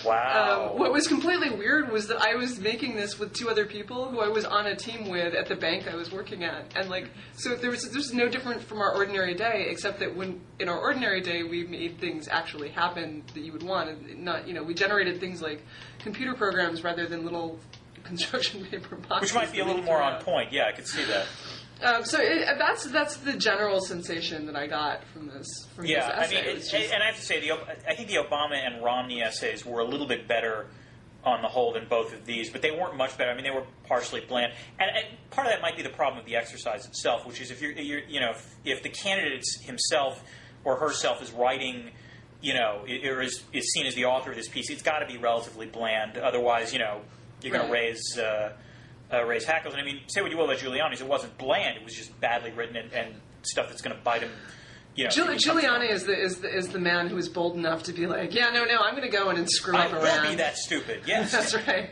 Wow. What was completely weird was that I was making this with 2 other people who I was on a team with at the bank I was working at. And, so there's no different from our ordinary day, except that when, in our ordinary day, we made things actually happen that you would want. And not, we generated things like computer programs rather than little construction paper boxes. Which might be a little more on point. Yeah, I could see that. That's the general sensation that I got from this. This essay. And I have to say, I think the Obama and Romney essays were a little bit better on the whole than both of these, but they weren't much better. I mean, they were partially bland, and part of that might be the problem with the exercise itself, which is if the candidate himself or herself is writing or is seen as the author of this piece, it's got to be relatively bland. Otherwise, you're going to raise hackles. And I mean, say what you will about Giuliani's, it wasn't bland. It was just badly written and stuff that's going to bite him. Giuliani is the man who is bold enough to be like, yeah, no, I'm going to go in and screw up around. I will be that stupid. Yes, that's right.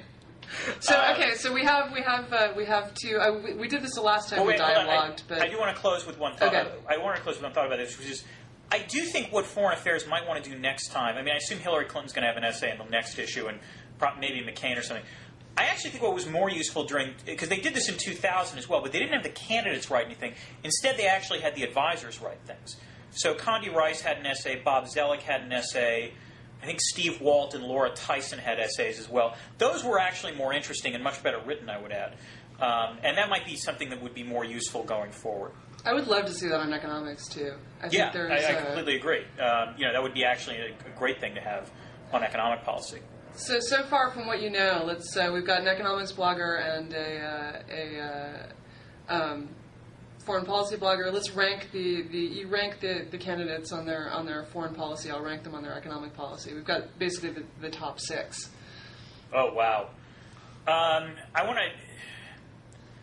So so we have two. We did this the last time we dialogued, but I do want to close with one thought. Okay. I want to close with one thought about this, which is I do think what Foreign Affairs might want to do next time. I mean, I assume Hillary Clinton's going to have an essay in the next issue, and maybe McCain or something. I actually think what was more useful because they did this in 2000 as well, but they didn't have the candidates write anything. Instead, they actually had the advisors write things. So Condi Rice had an essay, Bob Zellick had an essay, I think Steve Walt and Laura Tyson had essays as well. Those were actually more interesting and much better written, I would add. And that might be something that would be more useful going forward. I would love to see that on economics, too. I completely agree. That would be actually a great thing to have on economic policy. So far from what you know, we've got an economics blogger and a foreign policy blogger. Let's rank you rank the candidates on their foreign policy. I'll rank them on their economic policy. We've got basically the top 6. Oh wow! I want to.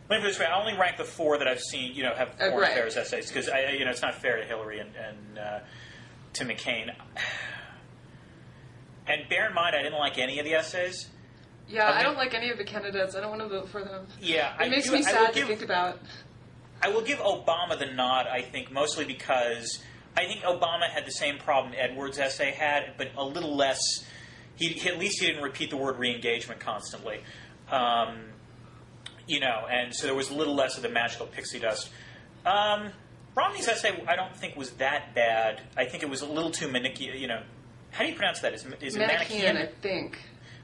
Let me put it this way: I only rank the 4 that I've seen. Have foreign affairs essays because it's not fair to Hillary and to McCain. And bear in mind, I didn't like any of the essays. Yeah, I don't like any of the candidates. I don't want to vote for them. Yeah, it makes me sad to think about. I will give Obama the nod, I think, mostly because I think Obama had the same problem Edwards' essay had, but a little less. At least he didn't repeat the word re-engagement constantly. And so there was a little less of the magical pixie dust. Romney's essay, I don't think was that bad. I think it was a little too Manichaean. How do you pronounce that? Is it Manichaean? I think.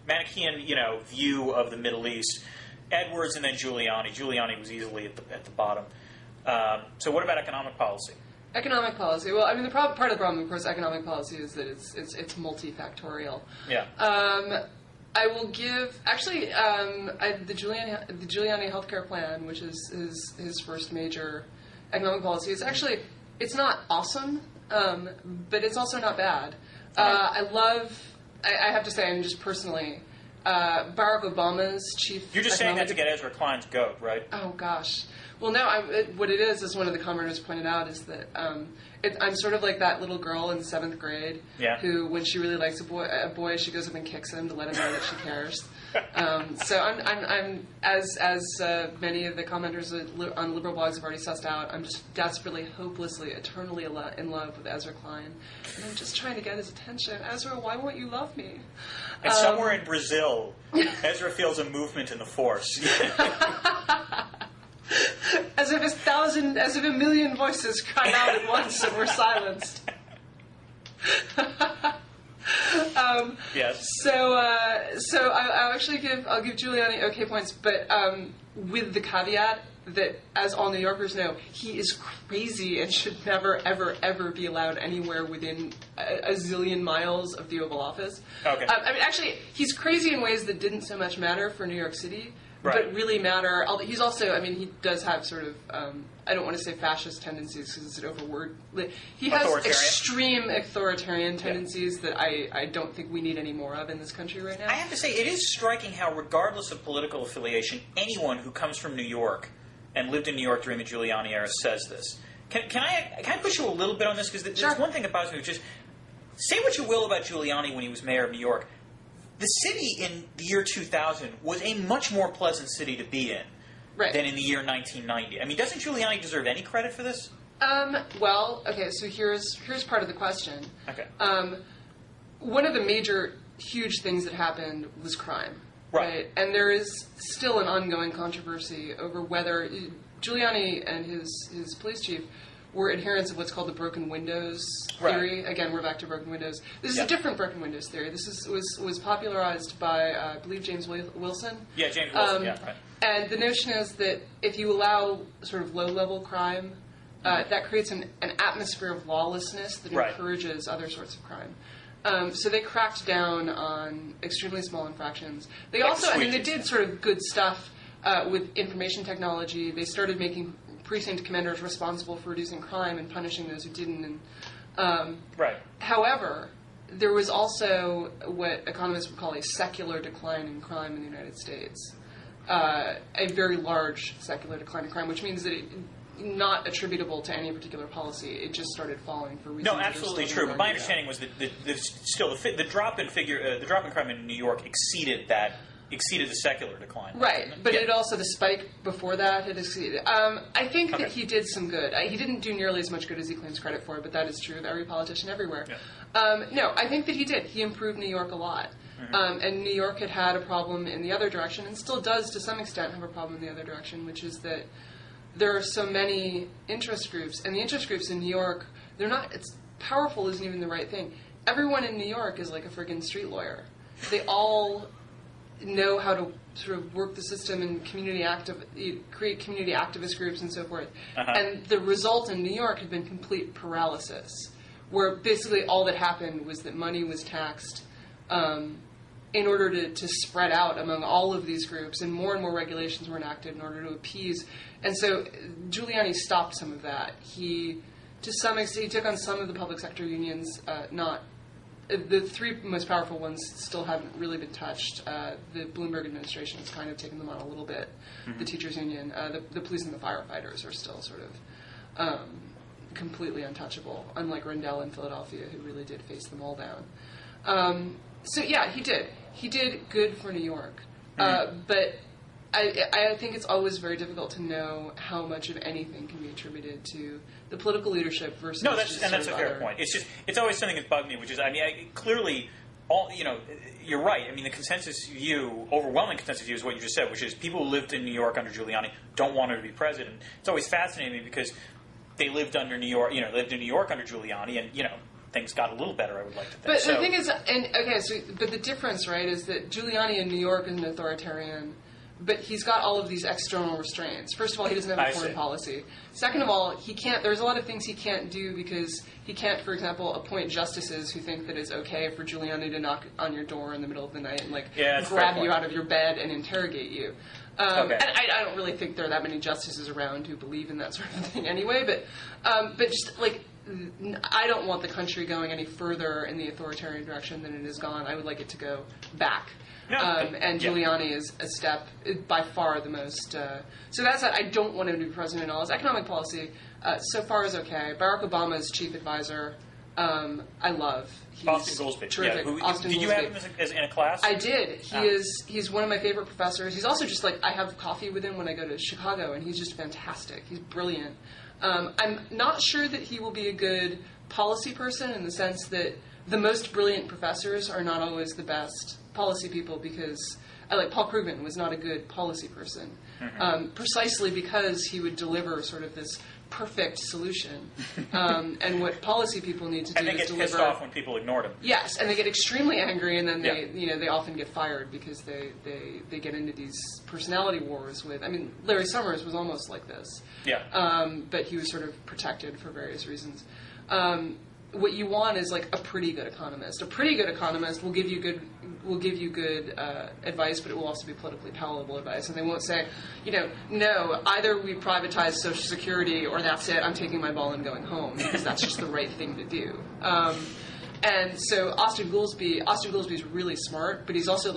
Manichaean, view of the Middle East. Edwards and then Giuliani. Giuliani was easily at the bottom. So what about economic policy? Economic policy. Well, I mean, part of the problem, of course, economic policy is that it's multifactorial. Yeah. I will give the Giuliani healthcare plan, which is his first major economic policy. It's not awesome, but it's also not bad. I have to say, and just personally, Barack Obama's chief. You're just saying that to get Ezra Klein's goat, right? Oh gosh. Well, no. What it is one of the commenters pointed out, is that I'm sort of like that little girl in 7th grade who, when she really likes a boy, she goes up and kicks him to let him know that she cares. So I'm as many of the commenters on liberal blogs have already sussed out. I'm just desperately, hopelessly, eternally in love with Ezra Klein, and I'm just trying to get his attention. Ezra, why won't you love me? And somewhere in Brazil, Ezra feels a movement in the force. As if a million voices cried out at once and were silenced. Yes. So I'll give Giuliani okay points, but with the caveat that, as all New Yorkers know, he is crazy and should never, ever, ever be allowed anywhere within a zillion miles of the Oval Office. Okay. Actually, he's crazy in ways that didn't so much matter for New York City. Right. But really matter. He's also, he does have sort of, I don't want to say fascist tendencies because it's an overword. He has extreme authoritarian tendencies that I don't think we need any more of in this country right now. I have to say, it is striking how, regardless of political affiliation, anyone who comes from New York and lived in New York during the Giuliani era says this. Can I push you a little bit on this? Because there's one thing that bothers me, which is, say what you will about Giuliani when he was mayor of New York. The city in the year 2000 was a much more pleasant city to be in than in the year 1990. I mean, doesn't Giuliani deserve any credit for this? Well, okay, so here's part of the question. Okay. One of the major, huge things that happened was crime. Right. And there is still an ongoing controversy over whether Giuliani and his police chief were adherents of what's called the broken windows theory. Right. Again, we're back to broken windows. This is a different broken windows theory. This was popularized by, I believe, James Wilson. Yeah, James Wilson, right. And the notion is that if you allow sort of low-level crime, that creates an atmosphere of lawlessness that encourages other sorts of crime. So they cracked down on extremely small infractions. They also, they did sort of good stuff with information technology. They started making precinct commanders responsible for reducing crime and punishing those who didn't. And, However, there was also what economists would call a secular decline in crime in the United States. A very large secular decline in crime, which means that it not attributable to any particular policy. It just started falling for reasons. No, absolutely true. But my understanding was that the drop in crime in New York exceeded the secular decline. Right, but it also, the spike before that had exceeded. I think that he did some good. He didn't do nearly as much good as he claims credit for, but that is true of every politician everywhere. Yeah. No, I think that he did. He improved New York a lot. Mm-hmm. And New York had a problem in the other direction, and still does to some extent have a problem in the other direction, which is that there are so many interest groups, and the interest groups in New York, they're not, it's powerful isn't even the right thing. Everyone in New York is like a friggin' street lawyer. They all know how to sort of work the system and create community activist groups and so forth. Uh-huh. And the result in New York had been complete paralysis, where basically all that happened was that money was taxed in order to spread out among all of these groups, and more regulations were enacted in order to appease. And so Giuliani stopped some of that. He, to some extent, he took on some of the public sector unions, not the three most powerful ones still haven't really been touched. The Bloomberg administration has kind of taken them on a little bit. Mm-hmm. The teachers union, the police and the firefighters are still sort of completely untouchable, unlike Rendell in Philadelphia, who really did face them all down. So yeah, he did. He did good for New York. Mm-hmm. But I think it's always very difficult to know how much of anything can be attributed to the political leadership versus. No, that's a fair point. It's always something that's bugged me, which is, clearly, you're right. I mean, the consensus view, overwhelming consensus view, is what you just said, which is people who lived in New York under Giuliani don't want him to be president. It's always fascinating me because they lived in New York under Giuliani, and things got a little better, I would like to think. But the thing is, but the difference, right, is that Giuliani in New York is an authoritarian, but he's got all of these external restraints. First of all, he doesn't have a foreign policy. Second of all, he can't. There's a lot of things he can't do because he can't, for example, appoint justices who think that it's okay for Giuliani to knock on your door in the middle of the night and grab you out of your bed and interrogate you. And I don't really think there are that many justices around who believe in that sort of thing anyway. But just I don't want the country going any further in the authoritarian direction than it has gone. I would like it to go back. No, and Giuliani is a step, by far the most. So that's it. I don't want him to be president in all. His economic policy, so far, is okay. Barack Obama's chief advisor, I love. He's Austin Goolsbee. Terrific. Yeah. Did you have him as in a class? I did. He's one of my favorite professors. He's also just I have coffee with him when I go to Chicago, and he's just fantastic. He's brilliant. I'm not sure that he will be a good policy person in the sense that the most brilliant professors are not always the best policy people, because Paul Krugman was not a good policy person, precisely because he would deliver sort of this perfect solution. And what policy people need to do is deliver. And they get pissed off when people ignored him. Yes, and they get extremely angry, and then they often get fired because they get into these personality wars with. I mean, Larry Summers was almost like this. Yeah. But he was sort of protected for various reasons. What you want is a pretty good economist. A pretty good economist will give you good advice, but it will also be politically palatable advice. And they won't say, no, either we privatize Social Security or that's it. I'm taking my ball and going home, because that's just the right thing to do. And so Austin Goolsbee is really smart, but he's also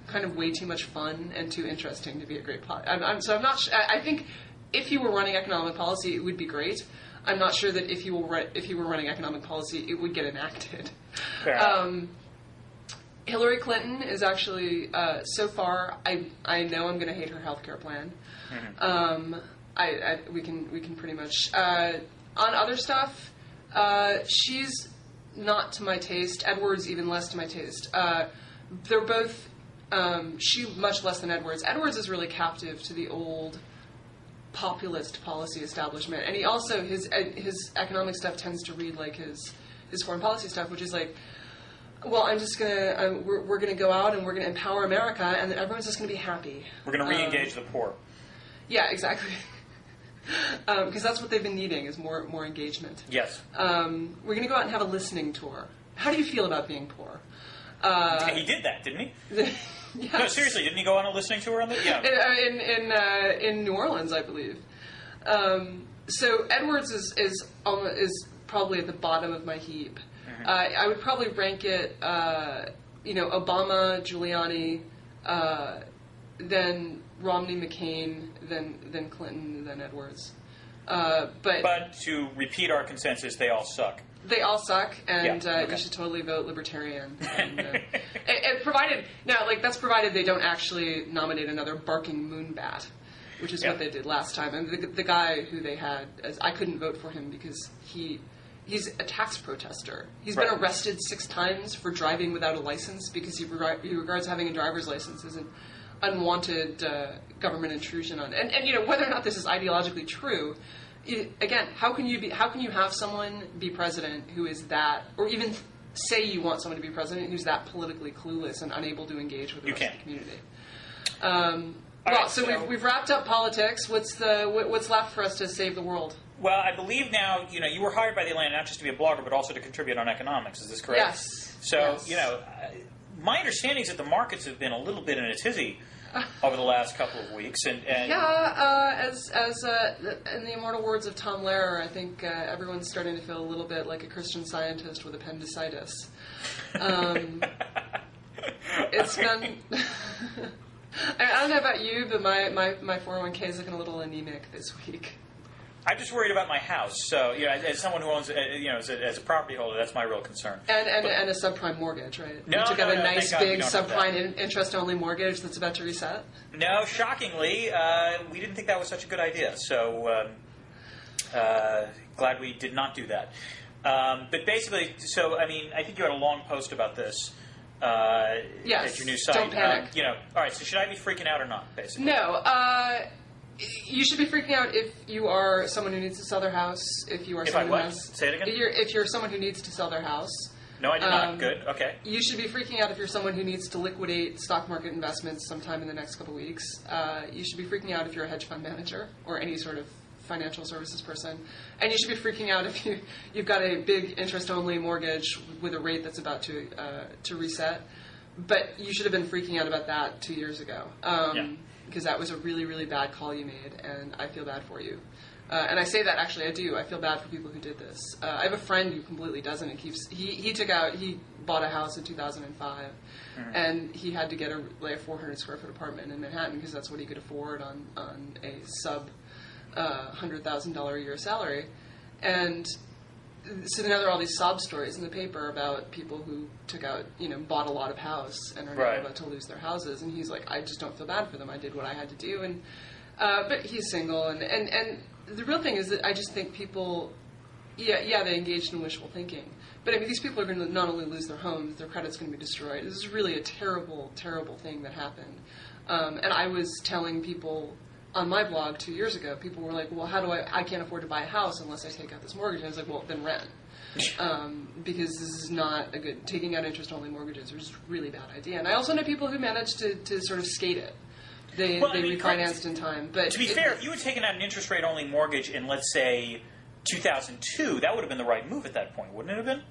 kind of way too much fun and too interesting to be a great I think if he were running economic policy, it would be great. I'm not sure that if he were running economic policy, it would get enacted. Hillary Clinton is actually, so far, I know I'm going to hate her healthcare plan. Mm-hmm. We can pretty much on other stuff. She's not to my taste. Edwards even less to my taste. They're both. She much less than Edwards. Edwards is really captive to the old populist policy establishment, and he also his economic stuff tends to read like his foreign policy stuff, which is well, I'm just gonna we're gonna go out and we're gonna empower America, and then everyone's just gonna be happy. We're gonna re-engage the poor. Yeah, exactly. Because that's what they've been needing is more engagement. Yes. We're gonna go out and have a listening tour. How do you feel about being poor? He did that, didn't he? Yes. No, seriously, didn't he go on a listening tour on the? Yeah. In New Orleans, I believe. So Edwards is probably at the bottom of my heap. I would probably rank it, Obama, Giuliani, then Romney, McCain, then Clinton, then Edwards. But to repeat our consensus, they all suck. They all suck, and okay. You should totally vote Libertarian. And, and provided that's provided they don't actually nominate another barking moonbat, which is what they did last time. And the guy who they had, I couldn't vote for him because he's a tax protester. He's been arrested 6 times for driving without a license because he regards having a driver's license as an unwanted government intrusion on. And whether or not this is ideologically true. Again, how can you have someone be president who is that, or even say you want someone to be president who's that politically clueless and unable to engage with the rest of the community? We've wrapped up politics. What's left for us to save the world? Well, I believe now, you were hired by the Atlantic not just to be a blogger, but also to contribute on economics. Is this correct? Yes. So, my understanding is that the markets have been a little bit in a tizzy over the last couple of weeks. And as in the immortal words of Tom Lehrer, I think everyone's starting to feel a little bit like a Christian Scientist with appendicitis. It's been... I don't know about you, but my 401k is looking a little anemic this week. I'm just worried about my house. So, as someone who owns, as a property holder, that's my real concern. And a subprime mortgage, right? No, you took out a nice big subprime interest-only mortgage that's about to reset? No, shockingly, we didn't think that was such a good idea. So, glad we did not do that. But basically, I think you had a long post about this. Yes. At your new site. Don't panic. All right. So, should I be freaking out or not? Basically, no. You should be freaking out if you are someone who needs to sell their house. If you are someone who has, say it again. If you're someone who needs to sell their house. No, I did not. Good. Okay. You should be freaking out if you're someone who needs to liquidate stock market investments sometime in the next couple of weeks. You should be freaking out if you're a hedge fund manager or any sort of financial services person. And you should be freaking out if you've got a big interest-only mortgage with a rate that's about to reset. But you should have been freaking out about that 2 years ago. Because that was a really, really bad call you made, and I feel bad for you. And I say that, actually, I do. I feel bad for people who did this. I have a friend who completely doesn't. He bought a house in 2005, and he had to get a 400-square-foot apartment in Manhattan because that's what he could afford on a sub-$100,000 a year salary. And so now there are all these sob stories in the paper about people who took out, bought a lot of house and are now about to lose their houses. And he's like, I just don't feel bad for them. I did what I had to do. And but he's single. And the real thing is that I just think people, they engaged in wishful thinking. But these people are going to not only lose their homes, their credit's going to be destroyed. This is really a terrible, terrible thing that happened. And I was telling people on my blog 2 years ago, people were like, well, how do I can't afford to buy a house unless I take out this mortgage. And I was like, well, then rent. Because this is not a good, taking out interest-only mortgages is a really bad idea. And I also know people who managed to sort of skate it. They refinanced in time. But to be fair, if you had taken out an interest rate only mortgage in, let's say, 2002, that would have been the right move at that point, wouldn't it have been?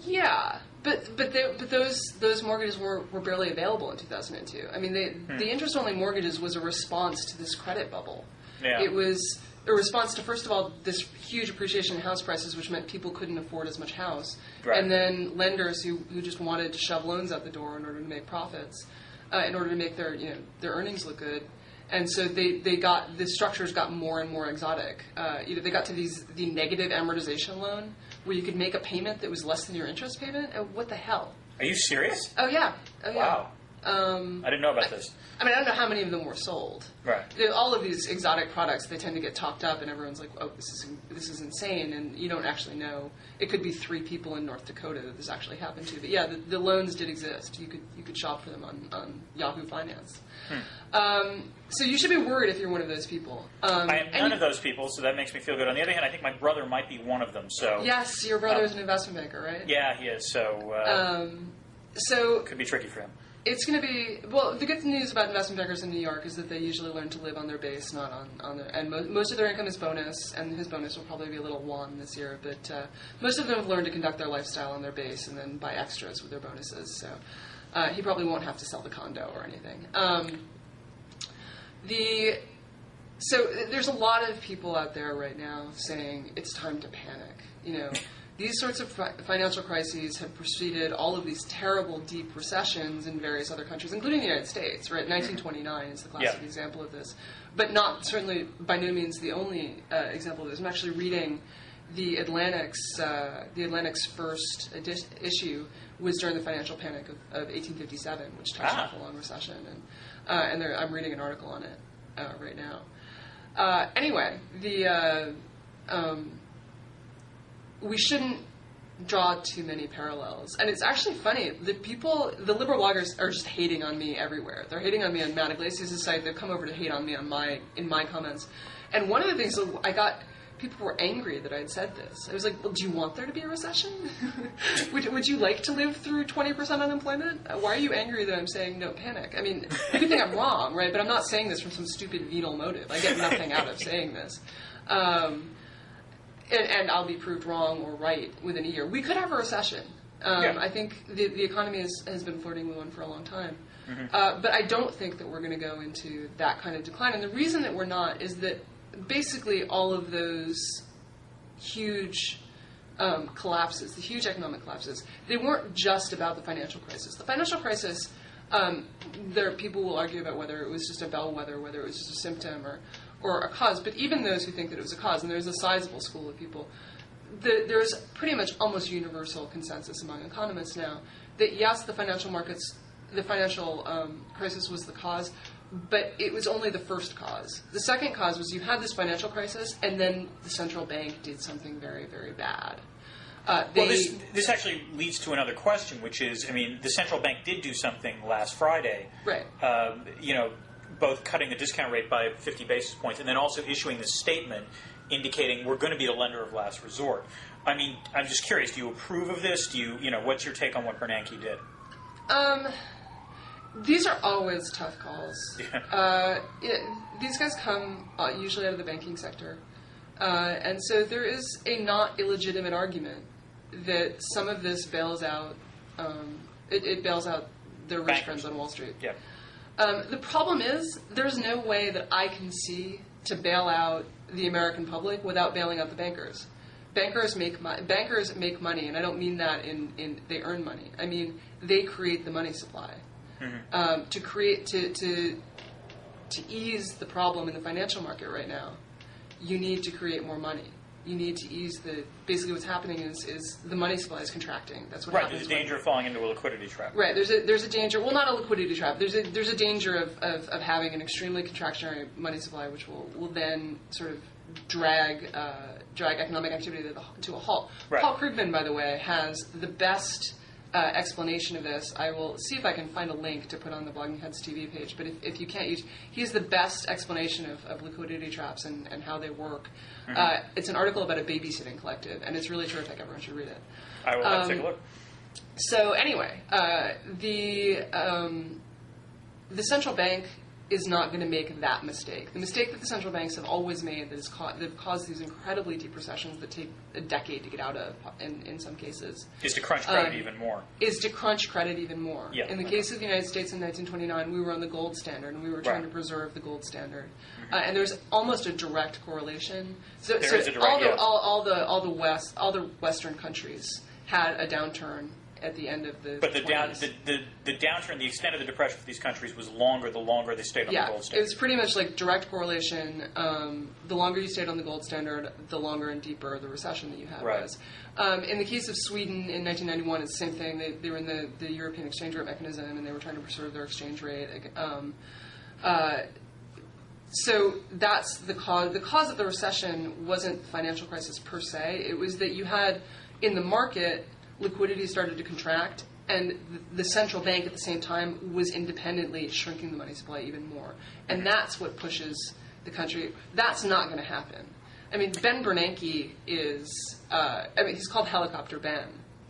Yeah, but those mortgages were barely available in 2002. The interest-only mortgages was a response to this credit bubble. Yeah. It was a response to, first of all, this huge appreciation in house prices, which meant people couldn't afford as much house, and then lenders who just wanted to shove loans out the door in order to make profits, in order to make their earnings look good. And so the structures got more and more exotic. They got to the negative amortization loan, where you could make a payment that was less than your interest payment. What the hell? Are you serious? Oh yeah. Wow. I didn't know about this. I don't know how many of them were sold. Right. All of these exotic products, they tend to get topped up, and everyone's like, "Oh, this is insane," and you don't actually know. It could be 3 people in North Dakota that this actually happened to. But yeah, the loans did exist. You could shop for them on Yahoo Finance. So you should be worried if you're one of those people. I am none of those people, so that makes me feel good. On the other hand, I think my brother might be one of them. So yes, your brother's an investment banker, right? Yeah, he is. So could be tricky for him. It's going to be, well, the good news about investment bankers in New York is that they usually learn to live on their base, not on their, and most of their income is bonus, and his bonus will probably be a little wan this year, but most of them have learned to conduct their lifestyle on their base and then buy extras with their bonuses, so he probably won't have to sell the condo or anything. So there's a lot of people out there right now saying it's time to panic. These sorts of financial crises have preceded all of these terrible, deep recessions in various other countries, including the United States. Right, 1929 is the classic example of this, but not certainly by no means the only example of this. I'm actually reading the Atlantic's first issue was during the financial panic of 1857, which touched off a long recession, and I'm reading an article on it right now. Anyway, we shouldn't draw too many parallels. And it's actually funny. The liberal bloggers are just hating on me everywhere. They're hating on me on Matt Iglesias' site. They've come over to hate on me in my comments. And one of the things people were angry that I had said this. I was like, well, do you want there to be a recession? would you like to live through 20% unemployment? Why are you angry that I'm saying don't panic? I mean, you think I'm wrong, right? But I'm not saying this from some stupid venal motive. I get nothing out of saying this. And I'll be proved wrong or right within a year. We could have a recession. I think the economy has been flirting with one for a long time. But I don't think that we're going to go into that kind of decline. And the reason that we're not is that basically all of those huge collapses, the huge economic collapses, they weren't just about the financial crisis. The financial crisis, people will argue about whether it was just a bellwether, whether it was just a symptom or a cause, but even those who think that it was a cause, and there's a sizable school of people, there's pretty much almost universal consensus among economists now that yes, the financial crisis was the cause, but it was only the first cause. The second cause was you had this financial crisis, and then the central bank did something very, very bad. This actually leads to another question, which is, the central bank did do something last Friday. Right. Both cutting the discount rate by 50 basis points and then also issuing this statement indicating we're going to be the lender of last resort. I'm just curious, do you approve of this? What's your take on what Bernanke did? These are always tough calls. These guys come usually out of the banking sector. And so there is a not illegitimate argument that some of this bails out, it bails out their rich friends on Wall Street. Yeah. The problem is there's no way that I can see to bail out the American public without bailing out the bankers. Bankers make money, and I don't mean that in they earn money. I mean they create the money supply. To ease the problem in the financial market right now, you need to create more money. You need to ease basically what's happening is the money supply is contracting. That's what happens. Right, there's a danger of falling into a liquidity trap. Right, there's a danger, well, not a liquidity trap, there's a danger of having an extremely contractionary money supply, which will then sort of drag economic activity to a halt. Right. Paul Krugman, by the way, has the best explanation of this. I will see if I can find a link to put on the Blogging Heads TV page, but if you can't he has the best explanation of liquidity traps and how they work. It's an article about a babysitting collective, and it's really terrific. Everyone should read it. I will take a look. So anyway, the central bank is not going to make that mistake. The mistake that the central banks have always made that have caused these incredibly deep recessions that take a decade to get out of in some cases is to crunch credit even more. Yeah. In the case of the United States in 1929, we were on the gold standard, and we were trying to preserve the gold standard. And there's almost a direct correlation. So there is a direct, all the Western countries had a downturn at the end of the. But the downturn, the extent of the depression for these countries was longer. The longer they stayed on the gold standard. It was pretty much like direct correlation. The longer you stayed on the gold standard, the longer and deeper the recession that you had was. In the case of Sweden in 1991, it's the same thing. They were in the European exchange rate mechanism, and they were trying to preserve their exchange rate. So that's the cause. The cause of the recession wasn't the financial crisis per se. It was that you had in the market, liquidity started to contract, and the central bank at the same time was independently shrinking the money supply even more. And that's what pushes the country. That's not going to happen. I mean, Ben Bernanke is, he's called Helicopter Ben,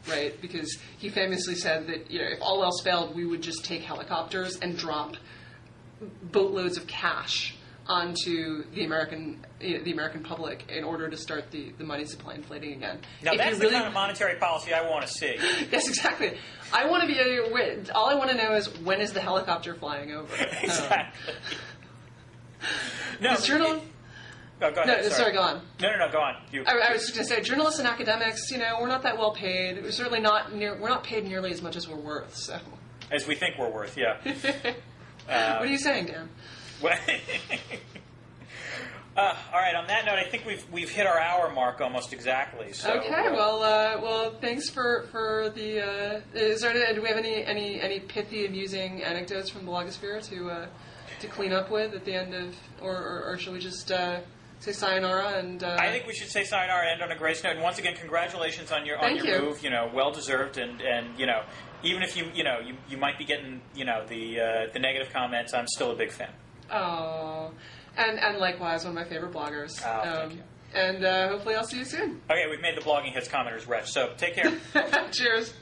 right? Because he famously said that, if all else failed, we would just take helicopters and drop boatloads of cash onto the American public in order to start the money supply inflating again. Now that's the kind of monetary policy I want to see. Yes, exactly. I want to be all I want to know is when is the helicopter flying over? Exactly. No, journal. Oh, go ahead. No, sorry, go on. No, go on. I was just going to say, journalists and academics, we're not that well paid. We're certainly we're not paid nearly as much as we're worth. So, as we think we're worth, yeah. What are you saying, Dan? All right. On that note, I think we've hit our hour mark almost exactly. So, okay. Well, thanks for the. Do we have any pithy, amusing anecdotes from the blogosphere to clean up with at the end of, or should we just say sayonara and? I think we should say sayonara and end on a grace note. And once again, congratulations on your move. Well deserved, and even if you might be getting the negative comments, I'm still a big fan. Oh. And likewise, one of my favorite bloggers. Thank you. And hopefully I'll see you soon. Okay, we've made the Blogging Hits commenters rich, so take care. Cheers.